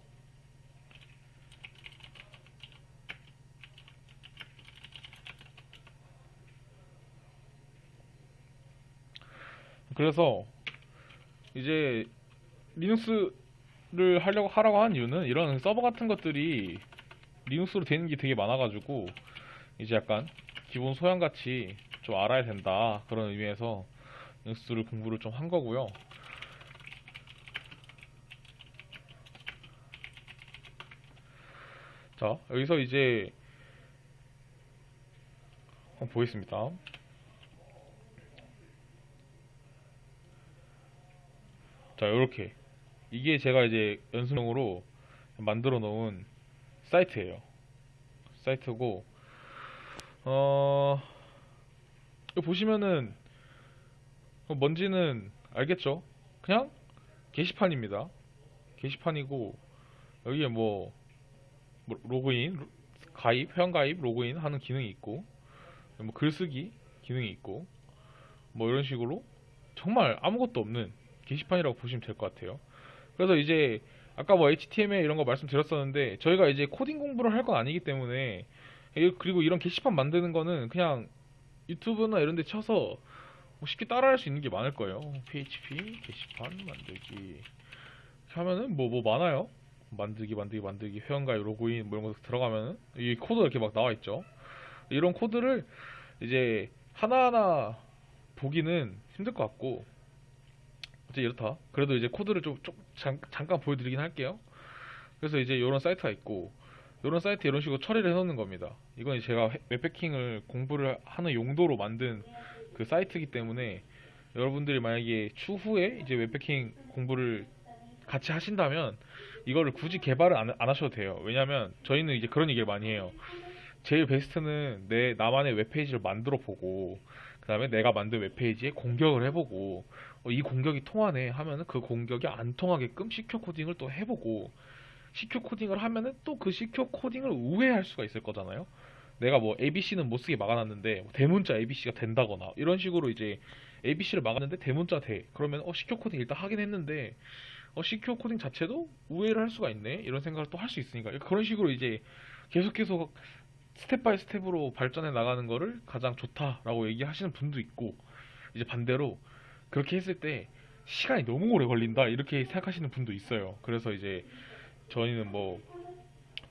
그래서 이제 리눅스를 하라고 한 이유는, 이런 서버 같은 것들이 리눅스로 되는 게 되게 많아가지고 이제 약간 기본 소양같이 좀 알아야 된다, 그런 의미에서 리눅스를 공부를 좀 한 거고요. 자, 여기서 이제 한번 보겠습니다. 자, 요렇게 이게 제가 이제 연습용으로 만들어 놓은 사이트예요. 사이트고 어 이거 보시면은 뭔지는 알겠죠? 그냥 게시판입니다. 게시판이고 여기에 뭐 로그인, 가입, 회원가입, 로그인 하는 기능이 있고 뭐 글쓰기 기능이 있고 뭐 이런 식으로 정말 아무것도 없는 게시판이라고 보시면 될 것 같아요. 그래서 이제 아까 뭐 HTML 이런 거 말씀드렸었는데 저희가 이제 코딩 공부를 할 건 아니기 때문에 그리고 이런 게시판 만드는 거는 그냥 유튜브나 이런 데 쳐서 뭐 쉽게 따라할 수 있는 게 많을 거예요. PHP 게시판 만들기 이렇게 하면은 뭐 많아요. 만들기 회원가입 로그인 뭐 이런 거 들어가면은 이 코드 이렇게 막 나와 있죠. 이런 코드를 이제 하나하나 보기는 힘들 것 같고 이제 이렇다. 그래도 이제 코드를 좀 잠깐 보여드리긴 할게요. 그래서 이제 이런 사이트가 있고 이런 사이트 이런 식으로 처리를 해놓는 겁니다. 이건 제가 웹패킹을 공부를 하는 용도로 만든 그 사이트이기 때문에 여러분들이 만약에 추후에 이제 웹패킹 공부를 같이 하신다면 이거를 굳이 개발을 안 하셔도 돼요. 왜냐면 저희는 이제 그런 얘기를 많이 해요. 제일 베스트는 나만의 웹페이지를 만들어 보고 그 다음에 내가 만든 웹페이지에 공격을 해보고 이 공격이 통하네 하면은 그 공격이 안 통하게끔 시큐어 코딩을 또 해보고 시큐어 코딩을 하면은 또 그 시큐어 코딩을 우회할 수가 있을 거잖아요. 내가 뭐 ABC는 못 쓰게 막아놨는데 뭐 대문자 ABC가 된다거나 이런 식으로 이제 ABC를 막았는데 대문자 돼. 그러면 시큐어 코딩 일단 하긴 했는데 시큐어 코딩 자체도 우회를 할 수가 있네. 이런 생각을 또 할 수 있으니까 그런 식으로 이제 계속 스텝 바이 스텝으로 발전해 나가는 거를 가장 좋다라고 얘기하시는 분도 있고 이제 반대로 그렇게 했을 때 시간이 너무 오래 걸린다 이렇게 생각하시는 분도 있어요. 그래서 이제 저희는 뭐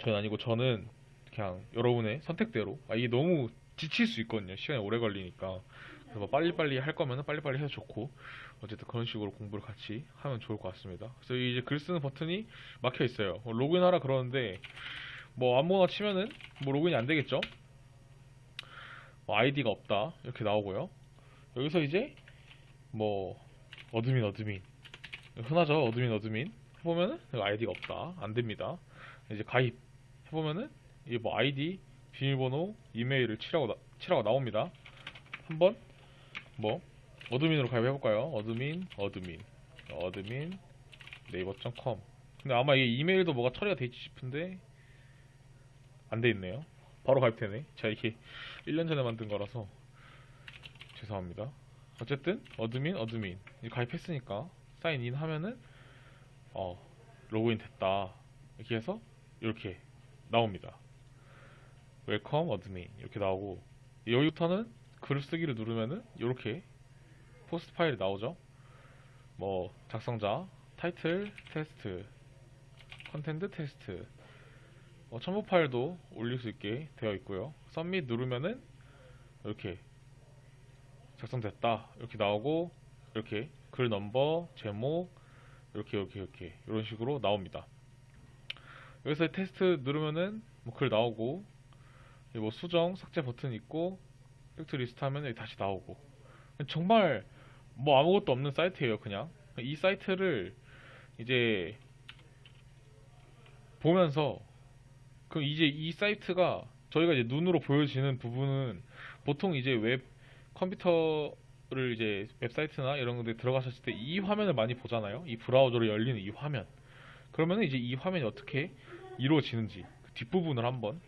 저는 아니고 저는 그냥 여러분의 선택대로 이게 너무 지칠 수 있거든요. 시간이 오래 걸리니까. 그래서 뭐 빨리빨리 할 거면은 빨리빨리 해서 좋고 어쨌든 그런 식으로 공부를 같이 하면 좋을 것 같습니다. 그래서 이제 글 쓰는 버튼이 막혀 있어요. 로그인하라 그러는데 뭐 아무거나 치면은 뭐 로그인이 안 되겠죠? 뭐 아이디가 없다 이렇게 나오고요. 여기서 이제 뭐 어드민 흔하죠. 어드민 해보면은 아이디가 없다 안 됩니다. 이제 가입 해보면은 이게 뭐 아이디 비밀번호 이메일을 치라고 나옵니다. 한번 뭐 어드민으로 가입해볼까요? 어드민 네이버.com. 근데 아마 이게 이메일도 뭐가 처리가 돼 있지 싶은데 안 돼 있네요. 바로 가입되네. 제가 이게 1년 전에 만든 거라서 죄송합니다. 어쨌든 어드민 가입했으니까 사인인 하면은 어 로그인 됐다 이렇게 해서 이렇게 나옵니다. 웰컴 어드민 이렇게 나오고 여기부터는 글쓰기를 누르면은 이렇게 포스트 파일이 나오죠. 뭐 작성자 타이틀 테스트 컨텐츠 테스트 첨부 파일도 올릴 수 있게 되어 있고요. 서밋 누르면은 이렇게 작성됐다 이렇게 나오고 이렇게 글 넘버 제목 이렇게 이런 식으로 나옵니다. 여기서 테스트 누르면은 뭐 글 나오고 뭐 수정 삭제 버튼 있고 팩트 리스트 하면 여기 다시 나오고 정말 뭐 아무것도 없는 사이트예요. 그냥 이 사이트를 이제 보면서 그럼 이제 이 사이트가 저희가 이제 눈으로 보여지는 부분은 보통 이제 컴퓨터를 이제 웹사이트나 이런 데 들어가셨을 때 이 화면을 많이 보잖아요. 이 브라우저로 열리는 이 화면. 그러면 이제 이 화면이 어떻게 이루어지는지 그 뒷부분을 한번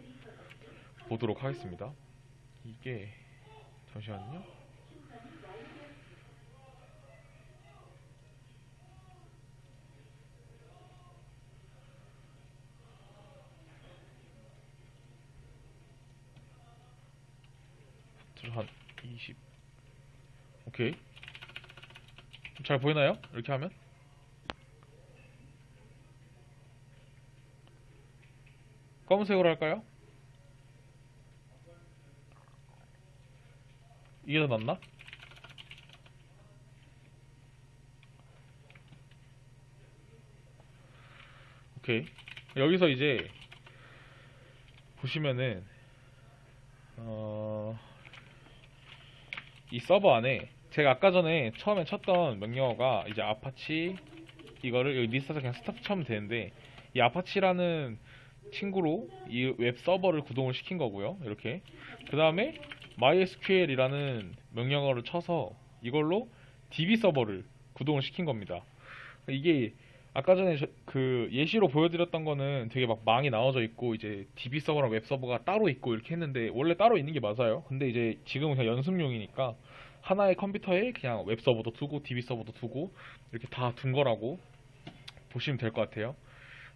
보도록 하겠습니다. 이게 잠시만요. 한 20. 오케이. 잘 보이나요? 이렇게 하면? 검은색으로 할까요? 이게 더 낫나? 오케이. 여기서 이제 보시면은 이 서버 안에 제가 아까 전에 처음에 쳤던 명령어가 이제 아파치 이거를 여기 리스트에서 그냥 스타트 쳐면 되는데 이 아파치라는 친구로 이 웹 서버를 구동을 시킨 거고요. 이렇게 그 다음에 MySQL이라는 명령어를 쳐서 이걸로 DB 서버를 구동을 시킨 겁니다. 이게 아까 전에 그 예시로 보여드렸던 거는 되게 막 망이 나눠져 있고 이제 DB 서버랑 웹 서버가 따로 있고 이렇게 했는데 원래 따로 있는 게 맞아요. 근데 이제 지금은 그냥 연습용이니까 하나의 컴퓨터에 그냥 웹 서버도 두고 DB 서버도 두고 이렇게 다 둔 거라고 보시면 될 것 같아요.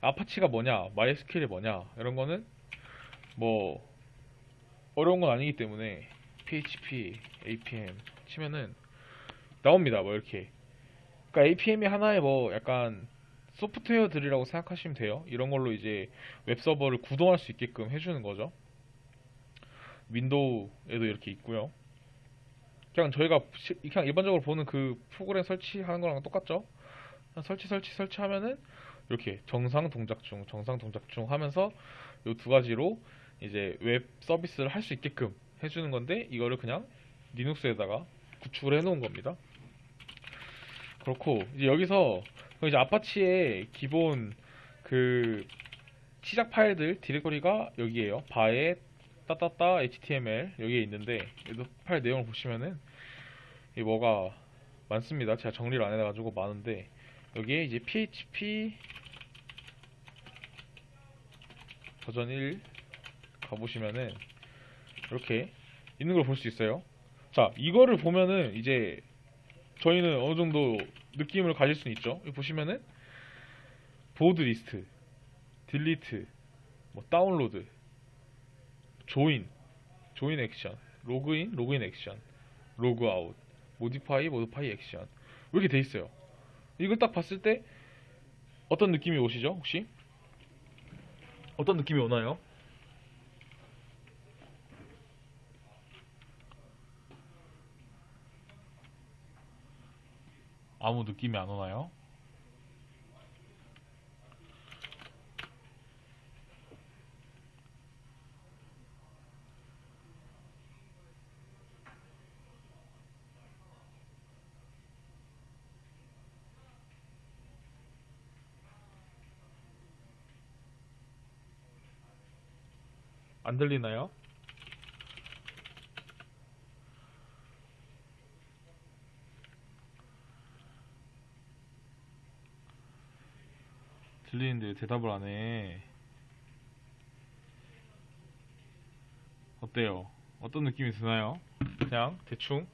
아파치가 뭐냐, MySQL이 뭐냐 이런 거는 뭐 어려운 건 아니기 때문에 PHP, APM 치면은 나옵니다. 뭐 이렇게. 그러니까 APM이 하나의 뭐 약간 소프트웨어들이라고 생각하시면 돼요. 이런 걸로 이제 웹 서버를 구동할 수 있게끔 해주는 거죠. 윈도우에도 이렇게 있고요. 그냥 저희가 그냥 일반적으로 보는 그 프로그램 설치하는 거랑 똑같죠. 설치하면은 이렇게 정상 동작 중, 정상 동작 중 하면서 이 두 가지로 이제 웹 서비스를 할 수 있게끔 해주는 건데 이거를 그냥 리눅스에다가 구축을 해놓은 겁니다. 그렇고 이제 여기서 이제 아파치의 기본 그 시작 파일들 디렉토리가 여기에요. 바에 따따따 html 여기에 있는데 이 파일 내용을 보시면은 이 뭐가 많습니다. 제가 정리를 안 해가지고 많은데 여기에 이제 php 버전 1 가보시면은 이렇게 있는 걸 볼 수 있어요. 자, 이거를 보면은 이제 저희는 어느 정도 느낌을 가질 수 있죠. 여기 보시면은 보드 리스트, 딜리트, 뭐 다운로드, 조인, 조인 액션, 로그인, 로그인 액션, 로그아웃, 모디파이, 모디파이 액션 이렇게 돼 있어요. 이걸 딱 봤을 때 어떤 느낌이 오시죠? 혹시? 어떤 느낌이 오나요? 아무 느낌이 안 오나요? 안 들리나요? 들리는데 대답을 안 해. 어때요? 어떤 느낌이 드나요? 그냥 대충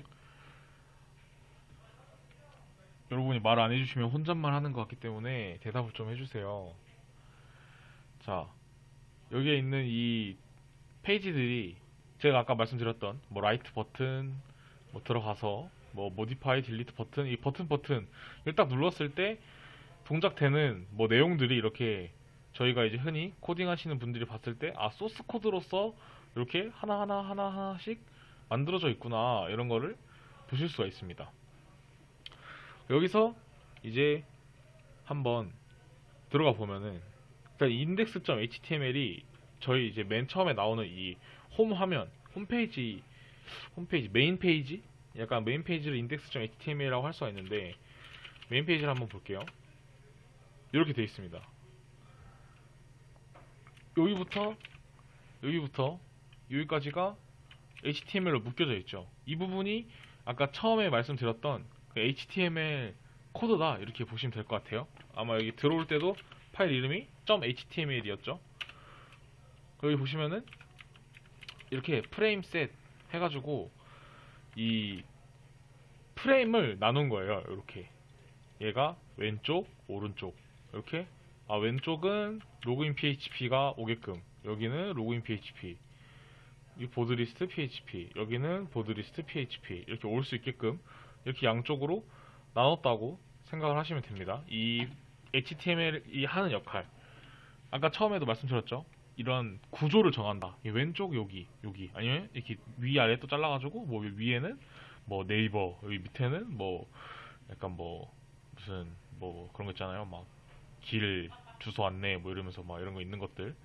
여러분이 말 안 해주시면 혼잣말 하는 것 같기 때문에 대답을 좀 해주세요. 자, 여기에 있는 이 페이지들이 제가 아까 말씀드렸던 뭐 라이트 버튼 뭐 들어가서 뭐 모디파이 딜리트 버튼 이 버튼을 딱 눌렀을 때 동작되는 뭐 내용들이 이렇게 저희가 이제 흔히 코딩 하시는 분들이 봤을 때 아 소스 코드로서 이렇게 하나씩 만들어져 있구나 이런 거를 보실 수가 있습니다. 여기서 이제 한번 들어가 보면은 일단 index.html이 저희 이제 맨 처음에 나오는 이 홈 화면 홈페이지 메인 페이지 약간 메인 페이지를 index.html이라고 할 수가 있는데 메인 페이지를 한번 볼게요. 이렇게 되어 있습니다. 여기부터 여기까지가 HTML로 묶여져 있죠. 이 부분이 아까 처음에 말씀드렸던 그 HTML 코드다 이렇게 보시면 될 것 같아요. 아마 여기 들어올 때도 파일 이름이 .html이었죠. 여기 보시면은 이렇게 프레임 셋 해가지고 이 프레임을 나눈 거예요. 이렇게 얘가 왼쪽, 오른쪽 이렇게 왼쪽은 로그인 PHP가 오게끔 여기는 로그인 PHP 이 보드리스트 PHP 여기는 보드리스트 PHP 이렇게 올 수 있게끔 이렇게 양쪽으로 나눴다고 생각을 하시면 됩니다. 이 HTML이 하는 역할 아까 처음에도 말씀드렸죠. 이런 구조를 정한다. 왼쪽 여기 아니면 이렇게 위아래 또 잘라가지고 뭐 위에는 뭐 네이버 여기 밑에는 뭐 약간 뭐 무슨 뭐 그런 거 있잖아요. 막 길 주소 안내 뭐 이러면서 막 이런 거 있는 것들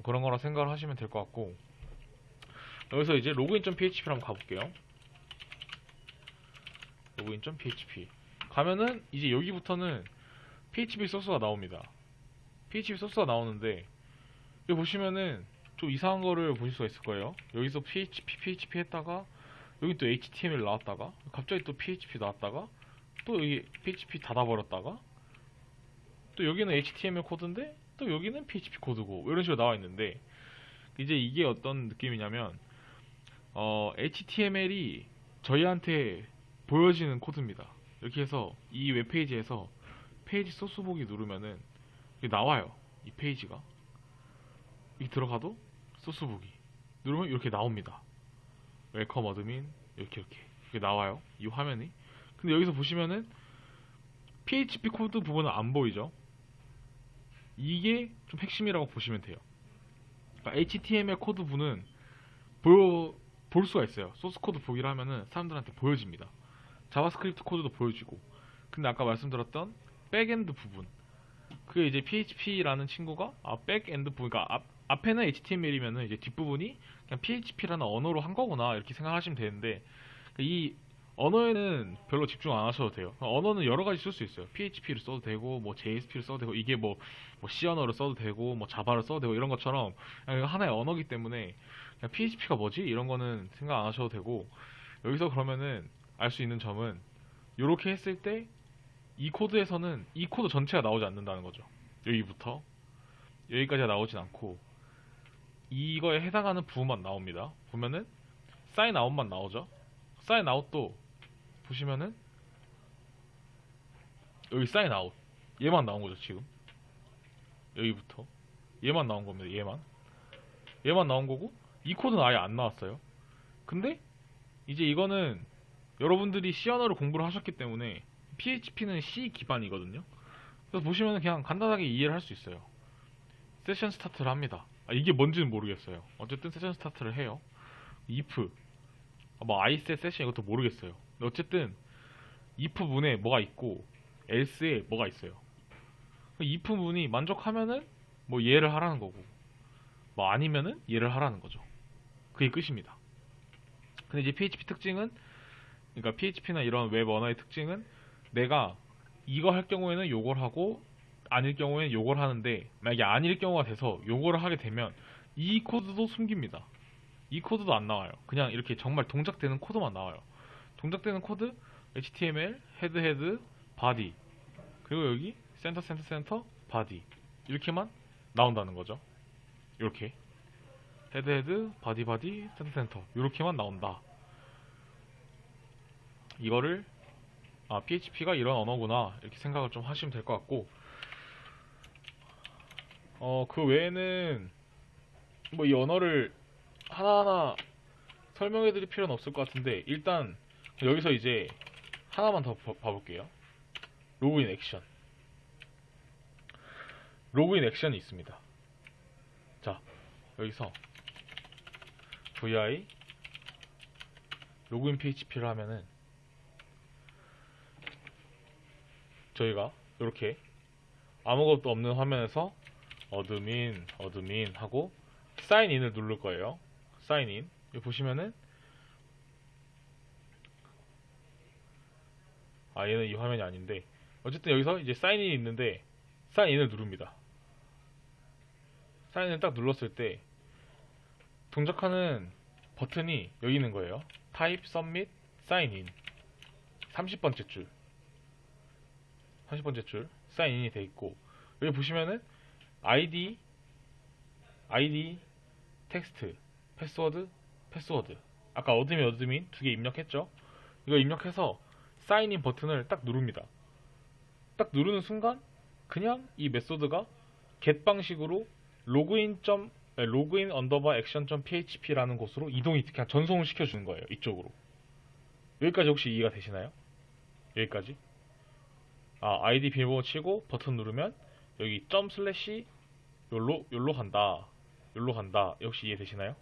그런 거라 생각을 하시면 될 것 같고, 여기서 이제 login.php를 한번 가볼게요. login.php 가면은 이제 여기부터는 PHP 소스가 나옵니다. PHP 소스가 나오는데 여기 보시면은 좀 이상한 거를 보실 수가 있을 거예요. 여기서 PHP 했다가 여기 또 HTML 나왔다가 갑자기 또 PHP 나왔다가 또 여기 PHP 닫아버렸다가 또 여기는 HTML 코드인데 또 여기는 PHP 코드고 이런 식으로 나와 있는데, 이제 이게 어떤 느낌이냐면 HTML이 저희한테 보여지는 코드입니다. 이렇게 해서 이 웹페이지에서 페이지 소스 보기 누르면은 이게 나와요. 이 페이지가 이 들어가도 소스 보기 누르면 이렇게 나옵니다. 웰컴 어드민 이렇게 나와요. 이 화면이. 근데 여기서 보시면은 PHP 코드 부분은 안 보이죠? 이게 좀 핵심이라고 보시면 돼요. 그러니까 HTML 코드 부분은 볼 수가 있어요. 소스 코드 보기를 하면은 사람들한테 보여집니다. 자바스크립트 코드도 보여지고. 근데 아까 말씀드렸던 백엔드 부분, 그게 이제 PHP라는 친구가 백엔드 부분, 그러니까 앞에는 HTML이면은 이제 뒷부분이 그냥 PHP라는 언어로 한 거구나 이렇게 생각하시면 되는데, 이 언어에는 별로 집중 안 하셔도 돼요. 언어는 여러 가지 쓸 수 있어요. PHP를 써도 되고, 뭐 JSP를 써도 되고, 이게 뭐 C 언어를 써도 되고, 뭐 자바를 써도 되고 이런 것처럼 그냥 하나의 언어기 때문에 그냥 PHP가 뭐지? 이런 거는 생각 안 하셔도 되고, 여기서 그러면은 알 수 있는 점은 이렇게 했을 때 이 코드에서는 이 코드 전체가 나오지 않는다는 거죠. 여기부터 여기까지가 나오진 않고 이거에 해당하는 부분만 나옵니다. 보면은 사인 아웃만 나오죠. 사인 아웃도 보시면은 여기 사인 아웃 얘만 나온 거죠. 지금 여기부터 얘만 나온 겁니다. 얘만 나온 거고 이 코드는 아예 안 나왔어요. 근데 이제 이거는 여러분들이 C 언어를 공부를 하셨기 때문에 PHP는 C 기반이거든요. 그래서 보시면 그냥 간단하게 이해를 할 수 있어요. 세션 스타트를 합니다. 이게 뭔지는 모르겠어요. 어쨌든 세션 스타트를 해요. if 뭐 iset 세션 이것도 모르겠어요. 근데 어쨌든 if 문에 뭐가 있고 else에 뭐가 있어요. if 문이 만족하면은 뭐 얘를 하라는 거고, 뭐 아니면은 얘를 하라는 거죠. 그게 끝입니다. 근데 이제 PHP 특징은, 그러니까 PHP나 이런 웹 언어의 특징은 내가 이거 할 경우에는 요걸 하고 아닐 경우에는 요걸 하는데, 만약에 아닐 경우가 돼서 요거를 하게 되면 이 코드도 숨깁니다. 이 코드도 안 나와요. 그냥 이렇게 정말 동작되는 코드만 나와요. 동작되는 코드 HTML 헤드 바디 그리고 여기 센터 바디 이렇게만 나온다는 거죠. 이렇게 헤드 바디 센터 이렇게만 나온다. 이거를 PHP가 이런 언어구나 이렇게 생각을 좀 하시면 될 것 같고, 그 외에는 뭐 이 언어를 하나하나 설명해 드릴 필요는 없을 것 같은데, 일단 여기서 이제 하나만 더 봐볼게요. 로그인 액션이 있습니다. 자, 여기서 vi 로그인 php를 하면은 저희가 이렇게 아무것도 없는 화면에서 어드민 하고 사인인을 누를 거예요. 사인인 여기 보시면은 얘는 이 화면이 아닌데, 어쨌든 여기서 이제 사인인이 있는데 사인인을 누릅니다. 사인인을 딱 눌렀을 때 동작하는 버튼이 여기 있는 거예요. Type Submit Sign In 30번째 줄 사인인이 돼 있고, 여기 보시면은 ID 텍스트 패스워드 아까 어드민 두 개 입력했죠. 이거 입력해서 사인인 버튼을 딱 누릅니다. 딱 누르는 순간 그냥 이 메소드가 get 방식으로 로그인 언더바 액션.php라는 곳으로 이동이 그냥 전송을 시켜주는 거예요. 이쪽으로. 여기까지 혹시 이해가 되시나요? 여기까지. 아이디 비밀번호 치고 버튼 누르면 여기 점 슬래시 요로 간다. 역시 이해되시나요?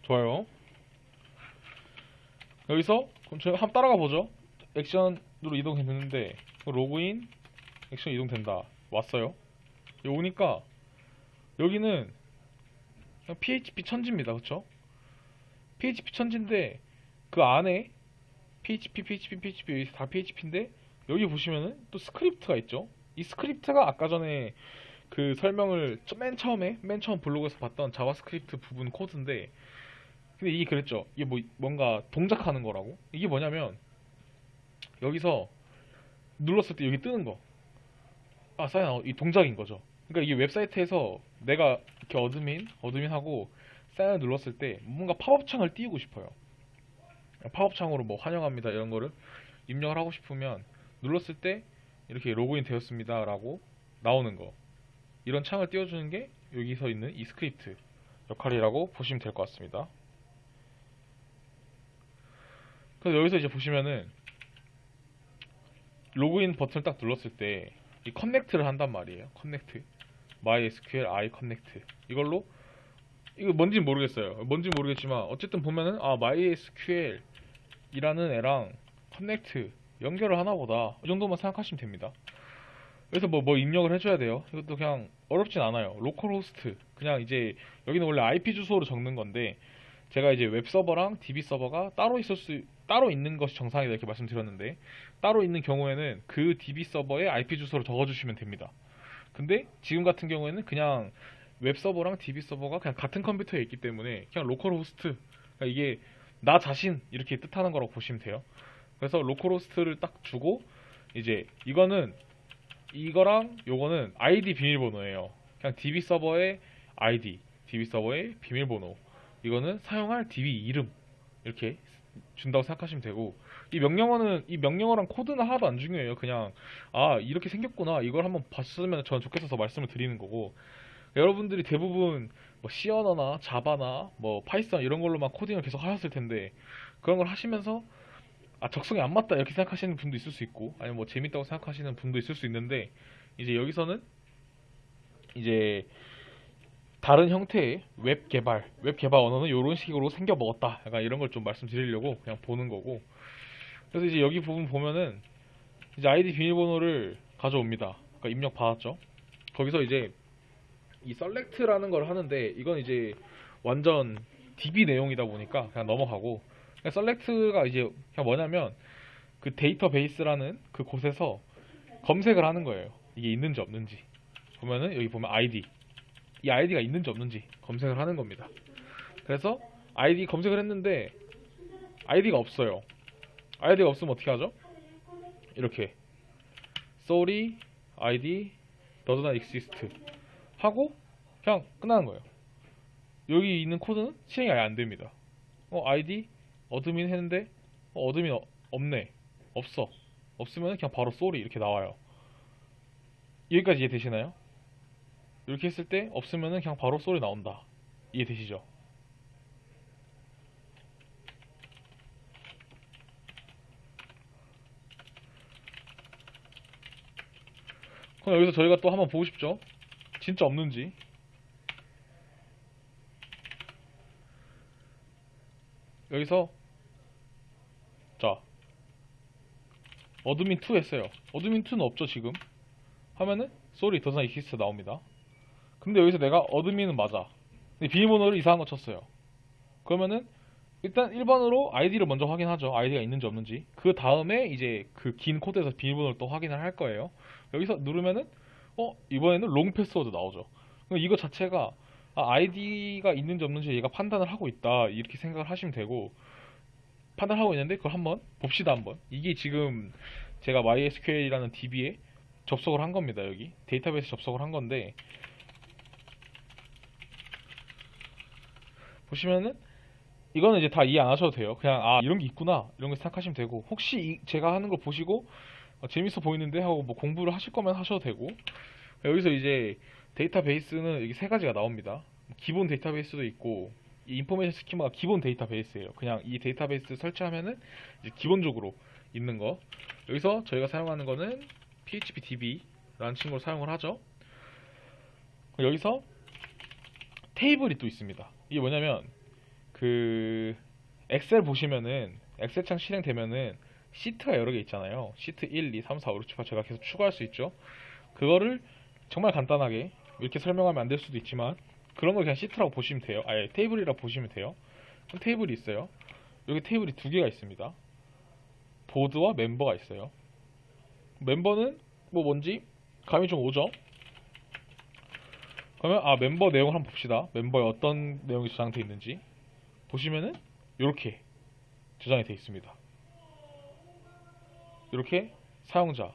좋아요. 여기서 그럼 저희 한번 따라가 보죠. 액션으로 이동했는데 로그인 액션 이동된다. 왔어요. 여기 오니까 여기는 그냥 PHP 천지입니다. 그쵸? PHP 천지인데 그 안에 PHP 여기 다 PHP인데 여기 보시면은 또 스크립트가 있죠. 이 스크립트가 아까 전에 그 설명을 맨 처음 블로그에서 봤던 자바스크립트 부분 코드인데, 근데 이게 그랬죠. 이게 뭐 뭔가 동작하는 거라고. 이게 뭐냐면 여기서 눌렀을 때 여기 뜨는 거, 아 사인아웃, 이 동작인 거죠. 그러니까 이게 웹사이트에서 내가 이렇게 어드민하고 사인을 눌렀을 때 뭔가 팝업 창을 띄우고 싶어요. 팝업 창으로 뭐 환영합니다 이런 거를 입력을 하고 싶으면 눌렀을 때 이렇게 로그인 되었습니다 라고 나오는 거, 이런 창을 띄워주는 게 여기서 있는 이 스크립트 역할이라고 보시면 될 것 같습니다. 그래서 여기서 이제 보시면은 로그인 버튼을 딱 눌렀을 때 이 커넥트를 한단 말이에요. 커넥트 MySQL I 커넥트, 이걸로 이거 뭔지는 모르겠어요. 뭔지 모르겠지만 어쨌든 보면은 아 MySQL 이라는 애랑 커넥트 연결을 하나 보다, 이 정도만 생각하시면 됩니다. 그래서 뭐 입력을 해줘야 돼요. 이것도 그냥 어렵진 않아요. 로컬호스트, 그냥 이제 여기는 원래 IP 주소로 적는 건데 제가 이제 웹 서버랑 DB 서버가 따로 있는 것이 정상이다 이렇게 말씀드렸는데, 따로 있는 경우에는 그 DB 서버에 IP 주소를 적어주시면 됩니다. 근데 지금 같은 경우에는 그냥 웹 서버랑 DB 서버가 그냥 같은 컴퓨터에 있기 때문에 그냥 로컬호스트, 그러니까 이게 나 자신 이렇게 뜻하는 거라고 보시면 돼요. 그래서 로컬호스트를 딱 주고 이제 이거랑 요거는 ID 비밀번호예요. 그냥 DB 서버의 ID, DB 서버의 비밀번호, 이거는 사용할 DB 이름 이렇게 준다고 생각하시면 되고, 이 명령어랑 코드는 하나도 안 중요해요. 그냥 아 이렇게 생겼구나, 이걸 한번 봤으면 저는 좋겠어서 말씀을 드리는 거고, 여러분들이 대부분 뭐 C 언어나 자바나 뭐 파이썬 이런 걸로만 코딩을 계속 하셨을 텐데 그런 걸 하시면서 아 적성이 안 맞다 이렇게 생각하시는 분도 있을 수 있고, 아니면 뭐 재밌다고 생각하시는 분도 있을 수 있는데, 이제 여기서는 이제 다른 형태의 웹 개발 언어는 이런 식으로 생겨 먹었다, 약간 이런 걸 좀 말씀드리려고 그냥 보는 거고. 그래서 이제 여기 부분 보면은 이제 아이디 비밀번호를 가져옵니다. 그러니까 입력 받았죠. 거기서 이제 이 셀렉트라는 걸 하는데 이건 이제 완전 DB 내용이다 보니까 그냥 넘어가고, 그냥 셀렉트가 이제 그냥 뭐냐면 그 데이터베이스라는 그 곳에서 검색을 하는 거예요. 이게 있는지 없는지. 보면은 여기 보면 ID, 이 아이디가 있는지 없는지 검색을 하는 겁니다. 그래서 아이디 검색을 했는데 아이디가 없어요. 아이디가 없으면 어떻게 하죠? 이렇게 sorry ID does not exist 하고 그냥 끝나는 거예요. 여기 있는 코드는 실행이 아예 안 됩니다. ID 어드민 했는데 어드민 없네, 없으면 그냥 바로 sorry 이렇게 나와요. 여기까지 이해되시나요? 이렇게 했을 때 없으면은 그냥 바로 sorry 나온다. 이해되시죠? 그럼 여기서 저희가 또 한번 보고 싶죠? 진짜 없는지. 여기서 자 어드민2 했어요. 어드민2는 없죠 지금. 하면은 sorry does not exist 나옵니다. 근데 여기서 내가 어드민은 맞아, 근데 비밀번호를 이상한 거 쳤어요. 그러면은 일단 1번으로 아이디를 먼저 확인하죠. 아이디가 있는지 없는지. 그 다음에 이제 그 긴 코드에서 비밀번호를 또 확인을 할 거예요. 여기서 누르면은 이번에는 롱 패스워드 나오죠. 그럼 이거 자체가 아이디가 있는지 없는지 얘가 판단을 하고 있다 이렇게 생각을 하시면 되고, 판단하고 있는데 그걸 한번 봅시다. 한번 이게 지금 제가 MySQL이라는 DB에 접속을 한 겁니다. 여기 데이터베이스 접속을 한 건데 보시면은 이거는 이제 다 이해 안 하셔도 돼요. 그냥 이런 게 있구나 이런 거 생각하시면 되고, 혹시 제가 하는 걸 보시고 재밌어 보이는데 하고 뭐 공부를 하실 거면 하셔도 되고. 여기서 이제 데이터베이스는 여기 세 가지가 나옵니다. 기본 데이터베이스도 있고, 이 인포메이션 스키마가 기본 데이터베이스예요. 그냥 이 데이터베이스 설치하면은 이제 기본적으로 있는 거. 여기서 저희가 사용하는 거는 PHPDB라는 친구를 사용을 하죠. 여기서 테이블이 또 있습니다. 이게 뭐냐면 그 엑셀 보시면은 엑셀 창 실행되면은 시트가 여러 개 있잖아요. 시트 1, 2, 3, 4, 5, 6, 7, 8 제가 계속 추가할 수 있죠. 그거를 정말 간단하게 이렇게 설명하면 안 될 수도 있지만 그런 걸 그냥 시트라고 보시면 돼요. 아예 테이블이라고 보시면 돼요. 그럼 테이블이 있어요. 여기 테이블이 두 개가 있습니다. 보드와 멤버가 있어요. 멤버는 뭐 뭔지 감이 좀 오죠? 그러면 멤버 내용을 한번 봅시다. 멤버에 어떤 내용이 저장되어 있는지 보시면은 이렇게 저장이 되어 있습니다. 이렇게 사용자,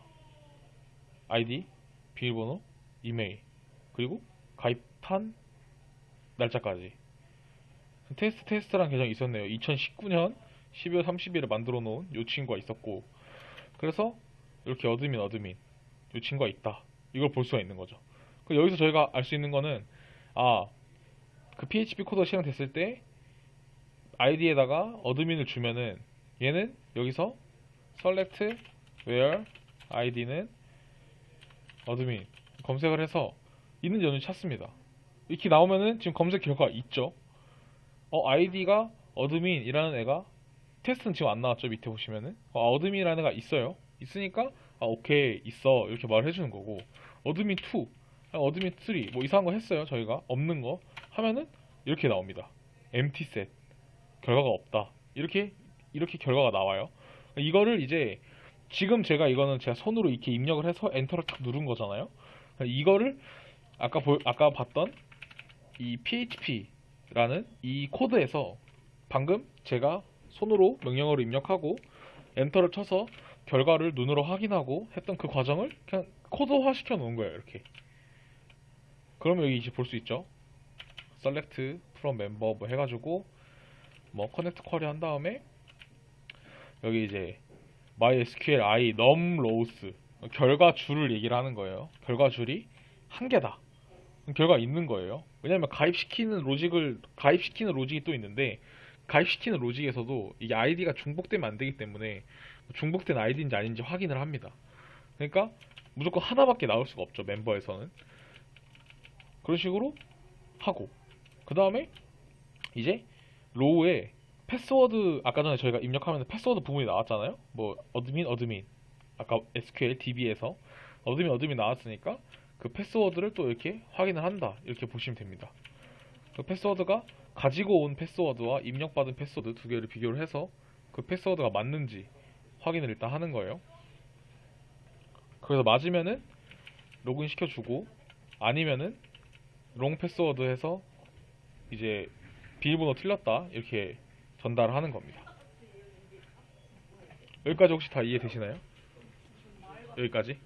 아이디, 비밀번호, 이메일, 그리고 가입한 날짜까지. 테스트라는 계정이 있었네요. 2019년 12월 30일에 만들어 놓은 이 친구가 있었고, 그래서 이렇게 어드민 이 친구가 있다. 이걸 볼 수가 있는 거죠. 여기서 저희가 알 수 있는 거는 그 PHP 코드가 실행됐을 때 아이디에다가 어드민을 주면은 얘는 여기서 select where id는 어드민 검색을 해서 있는지 없는지 찾습니다. 이렇게 나오면은 지금 검색 결과가 있죠. 아이디가 어드민이라는 애가 테스트는 지금 안 나왔죠. 밑에 보시면은 어드민이라는 애가 있어요. 있으니까 오케이 있어 이렇게 말을 해주는 거고, 어드민 2, 어드민 3 뭐 이상한 거 했어요. 저희가 없는 거 하면은 이렇게 나옵니다. empty set 결과가 없다. 이렇게 결과가 나와요. 이거를 이제 지금 이거는 제가 손으로 이렇게 입력을 해서 엔터를 딱 누른 거잖아요. 이거를 아까 봤던 이 PHP라는 이 코드에서 방금 제가 손으로 명령어를 입력하고 엔터를 쳐서 결과를 눈으로 확인하고 했던 그 과정을 그냥 코드화 시켜 놓은 거예요. 이렇게. 그러면 여기 이제 볼 수 있죠. select from member 뭐 해가지고 뭐 connect query 한 다음에 여기 이제 MySQL I num rows 결과 줄을 얘기를 하는 거예요. 결과 줄이 한 개다. 결과가 있는 거예요. 왜냐면 가입시키는 로직이 또 있는데, 가입시키는 로직에서도 이게 아이디가 중복되면 안 되기 때문에 중복된 아이디인지 아닌지 확인을 합니다. 그러니까 무조건 하나밖에 나올 수가 없죠. 멤버에서는. 그런 식으로 하고, 그 다음에 이제 로우에 패스워드, 아까 전에 저희가 입력하면 패스워드 부분이 나왔잖아요. 뭐 어드민 아까 SQL DB에서 어드민 나왔으니까 그 패스워드를 또 이렇게 확인을 한다. 이렇게 보시면 됩니다. 그 패스워드가 가지고 온 패스워드와 입력받은 패스워드 두 개를 비교를 해서 그 패스워드가 맞는지 확인을 일단 하는 거예요. 그래서 맞으면은 로그인 시켜주고, 아니면은 롱 패스워드 해서 이제 비밀번호 틀렸다 이렇게 전달을 하는 겁니다. 여기까지 혹시 다 이해되시나요? 여기까지?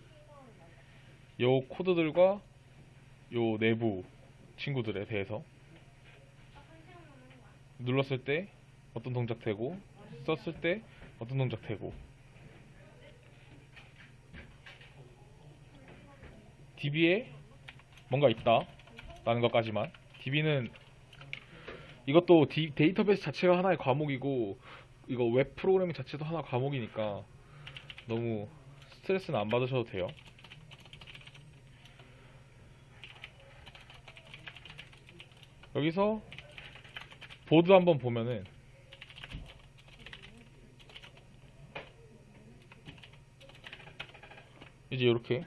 요 코드들과 요 내부 친구들에 대해서 눌렀을 때 어떤 동작 되고 썼을 때 어떤 동작 되고, DB에 뭔가 있다 라는 것까지만. DB는 이것도 데이터베이스 자체가 하나의 과목이고 이거 웹 프로그래밍 자체도 하나 과목이니까 너무 스트레스는 안 받으셔도 돼요. 여기서 보드 한번 보면은 이제 이렇게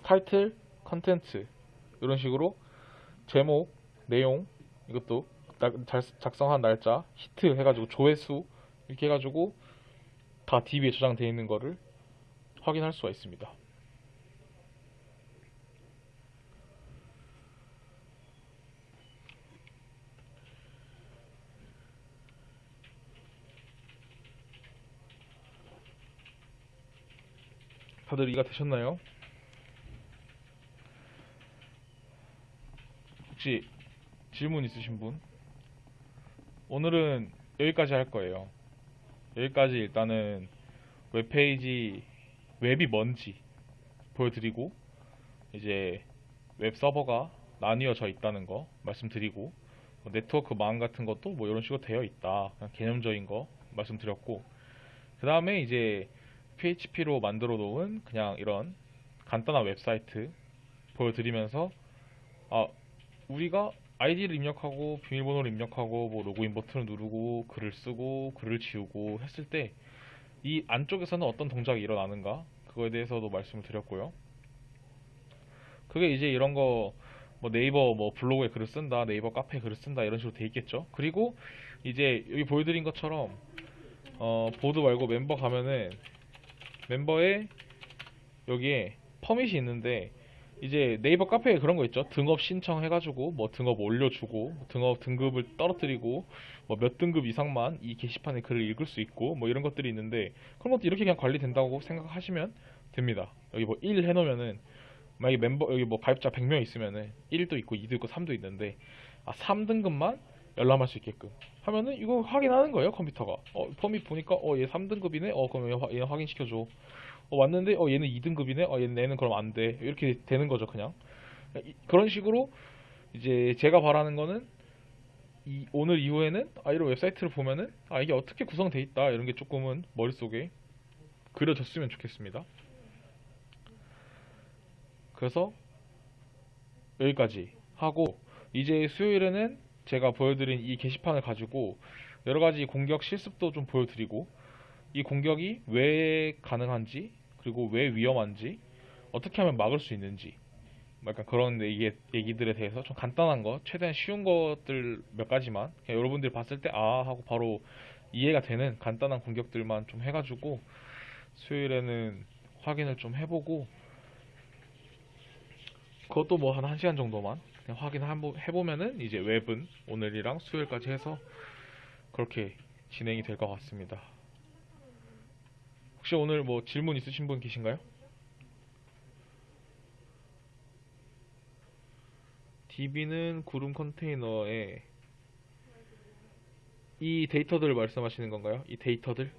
타이틀, 컨텐츠 이런 식으로 제목, 내용, 이것도 작성한 날짜, 히트 해가지고 조회수 이렇게 해가지고 다 DB에 저장되어 있는 거를 확인할 수가 있습니다. 다들 이해가 되셨나요? 혹시 질문 있으신 분? 오늘은 여기까지 할 거예요. 여기까지 일단은 웹페이지, 웹이 뭔지 보여드리고, 이제 웹 서버가 나뉘어져 있다는 거 말씀드리고, 네트워크 망 같은 것도 뭐 이런 식으로 되어 있다. 그냥 개념적인 거 말씀드렸고, 그 다음에 이제 PHP로 만들어 놓은 그냥 이런 간단한 웹사이트 보여드리면서 우리가 아이디를 입력하고 비밀번호를 입력하고 뭐 로그인 버튼을 누르고 글을 쓰고 글을 지우고 했을 때 이 안쪽에서는 어떤 동작이 일어나는가 그거에 대해서도 말씀을 드렸고요. 그게 이제 이런 거 뭐 네이버 뭐 블로그에 글을 쓴다, 네이버 카페에 글을 쓴다 이런 식으로 돼 있겠죠. 그리고 이제 여기 보여드린 것처럼 보드 말고 멤버 가면은 멤버에 여기에 퍼밋이 있는데 이제 네이버 카페에 그런 거 있죠. 등업 신청해가지고 뭐 등업 올려주고 등업 등급을 떨어뜨리고 뭐 몇 등급 이상만 이 게시판에 글을 읽을 수 있고 뭐 이런 것들이 있는데 그런 것도 이렇게 그냥 관리된다고 생각하시면 됩니다. 여기 뭐 1 해놓으면은 만약에 멤버 여기 뭐 가입자 100명 있으면은 1도 있고 2도 있고 3도 있는데 3등급만 열람할 수 있게끔 하면은 이거 확인하는 거예요 컴퓨터가. 퍼밋 보니까 얘 3등급이네. 그럼 얘 확인시켜줘. 왔는데 얘는 2등급이네. 얘는 그럼 안 돼. 이렇게 되는 거죠, 그냥. 그런 식으로 이제 제가 바라는 거는 오늘 이후에는 이런 웹사이트를 보면은 이게 어떻게 구성돼 있다 이런 게 조금은 머릿속에 그려졌으면 좋겠습니다. 그래서 여기까지 하고 이제 수요일에는 제가 보여드린 이 게시판을 가지고 여러 가지 공격 실습도 좀 보여드리고 이 공격이 왜 가능한지 그리고 왜 위험한지 어떻게 하면 막을 수 있는지 약간 그런 얘기들에 대해서 좀 간단한 거 최대한 쉬운 것들 몇 가지만 그냥 여러분들이 봤을 때 하고 바로 이해가 되는 간단한 공격들만 좀 해가지고 수요일에는 확인을 좀 해보고 그것도 뭐 한 1시간 정도만 그냥 해보면은 이제 웹은 오늘이랑 수요일까지 해서 그렇게 진행이 될 것 같습니다. 혹시 오늘 뭐 질문 있으신 분 계신가요? DB는 구름 컨테이너에 이 데이터들을 말씀하시는 건가요? 이 데이터들?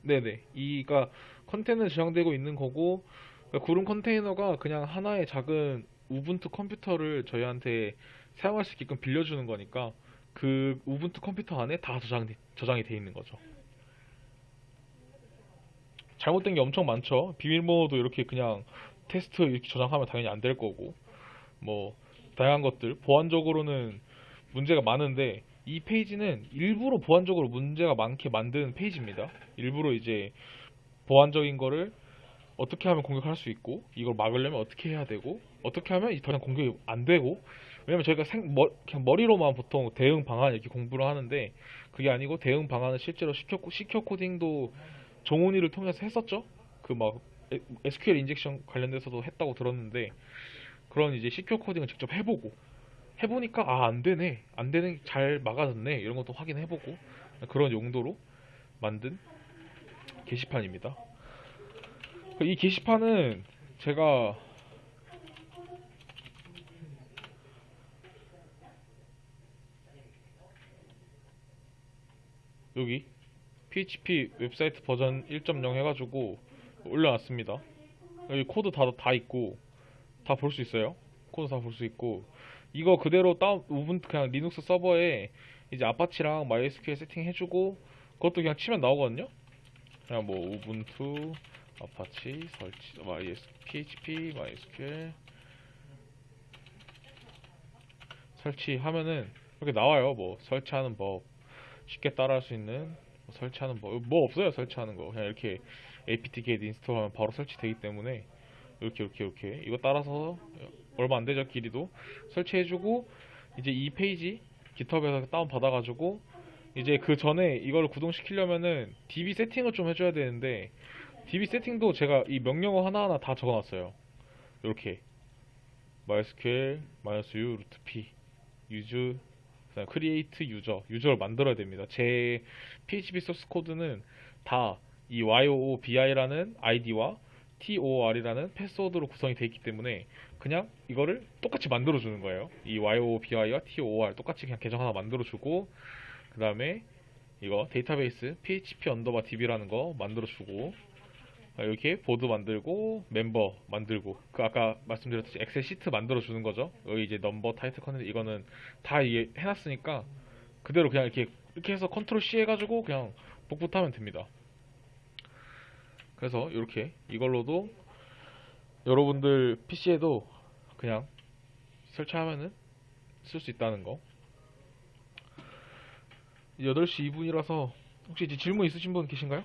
네네. 이가 컨테이너에 저장되고 있는 거고 그러니까 구름 컨테이너가 그냥 하나의 작은 우분투 컴퓨터를 저희한테 사용할 수 있게끔 빌려주는 거니까 그 우분투 컴퓨터 안에 다 저장이 돼 있는 거죠. 잘못된 게 엄청 많죠. 비밀번호도 이렇게 그냥 테스트 이렇게 저장하면 당연히 안 될 거고 뭐 다양한 것들 보안적으로는 문제가 많은데 이 페이지는 일부러 보안적으로 문제가 많게 만드는 페이지입니다. 일부러 이제 보안적인 거를 어떻게 하면 공격할 수 있고 이걸 막으려면 어떻게 해야 되고 어떻게 하면 더 이상 공격이 안 되고 왜냐면 저희가 그냥 머리로만 보통 대응 방안 이렇게 공부를 하는데 그게 아니고 대응 방안을 실제로 시큐어 코딩도 종훈이를 통해서 했었죠. 그 막 SQL 인젝션 관련돼서도 했다고 들었는데 그런 이제 시큐어 코딩을 직접 해보니까 안 되네 안 되는 잘 막아졌네 이런 것도 확인해보고 그런 용도로 만든 게시판입니다. 이 게시판은 제가 여기 PHP 웹사이트 버전 1.0 해가지고 올려놨습니다. 여기 코드 다 있고 다 볼 수 있어요. 코드 다 볼 수 있고 이거 그대로 우분투 그냥 리눅스 서버에 이제 아파치랑 MySQL 세팅해주고 그것도 그냥 치면 나오거든요. 그냥 뭐 우분투 아파치 설치 PHP MySQL 설치하면은 이렇게 나와요. 뭐 설치하는 법 쉽게 따라할 수 있는 설치하는 법 뭐 없어요. 설치하는 거 그냥 이렇게 apt-get 인스톨하면 바로 설치되기 때문에 이렇게 이거 따라서 얼마 안 되죠. 길이도 설치해주고 이제 이 페이지 깃허브에서 다운 받아가지고 이제 그 전에 이걸 구동시키려면은 DB 세팅을 좀 해줘야 되는데 DB 세팅도 제가 이 명령어 하나하나 다 적어놨어요. 이렇게 MySQL -u root p use create 유저를 만들어야 됩니다. 제 PHP 소스 코드는 다 이 YOOBI라는 아이디와 TOR이라는 패스워드로 구성이 되어 있기 때문에 그냥 이거를 똑같이 만들어주는 거예요. 이 YOOBI와 TOR 똑같이 그냥 계정 하나 만들어주고 그 다음에 이거 데이터베이스 PHP 언더바 DB라는 거 만들어주고 이렇게 보드 만들고 멤버 만들고 그 아까 말씀드렸듯이 엑셀 시트 만들어주는 거죠. 여기 이제 넘버 타이틀 컨텐츠 이거는 다 해놨으니까 그대로 그냥 이렇게 해서 컨트롤 C 해가지고 그냥 복붙하면 됩니다. 그래서 이렇게 이걸로도 여러분들 PC에도 그냥 설치하면은 쓸 수 있다는 거. 8시 2분이라서 혹시 이제 질문 있으신 분 계신가요?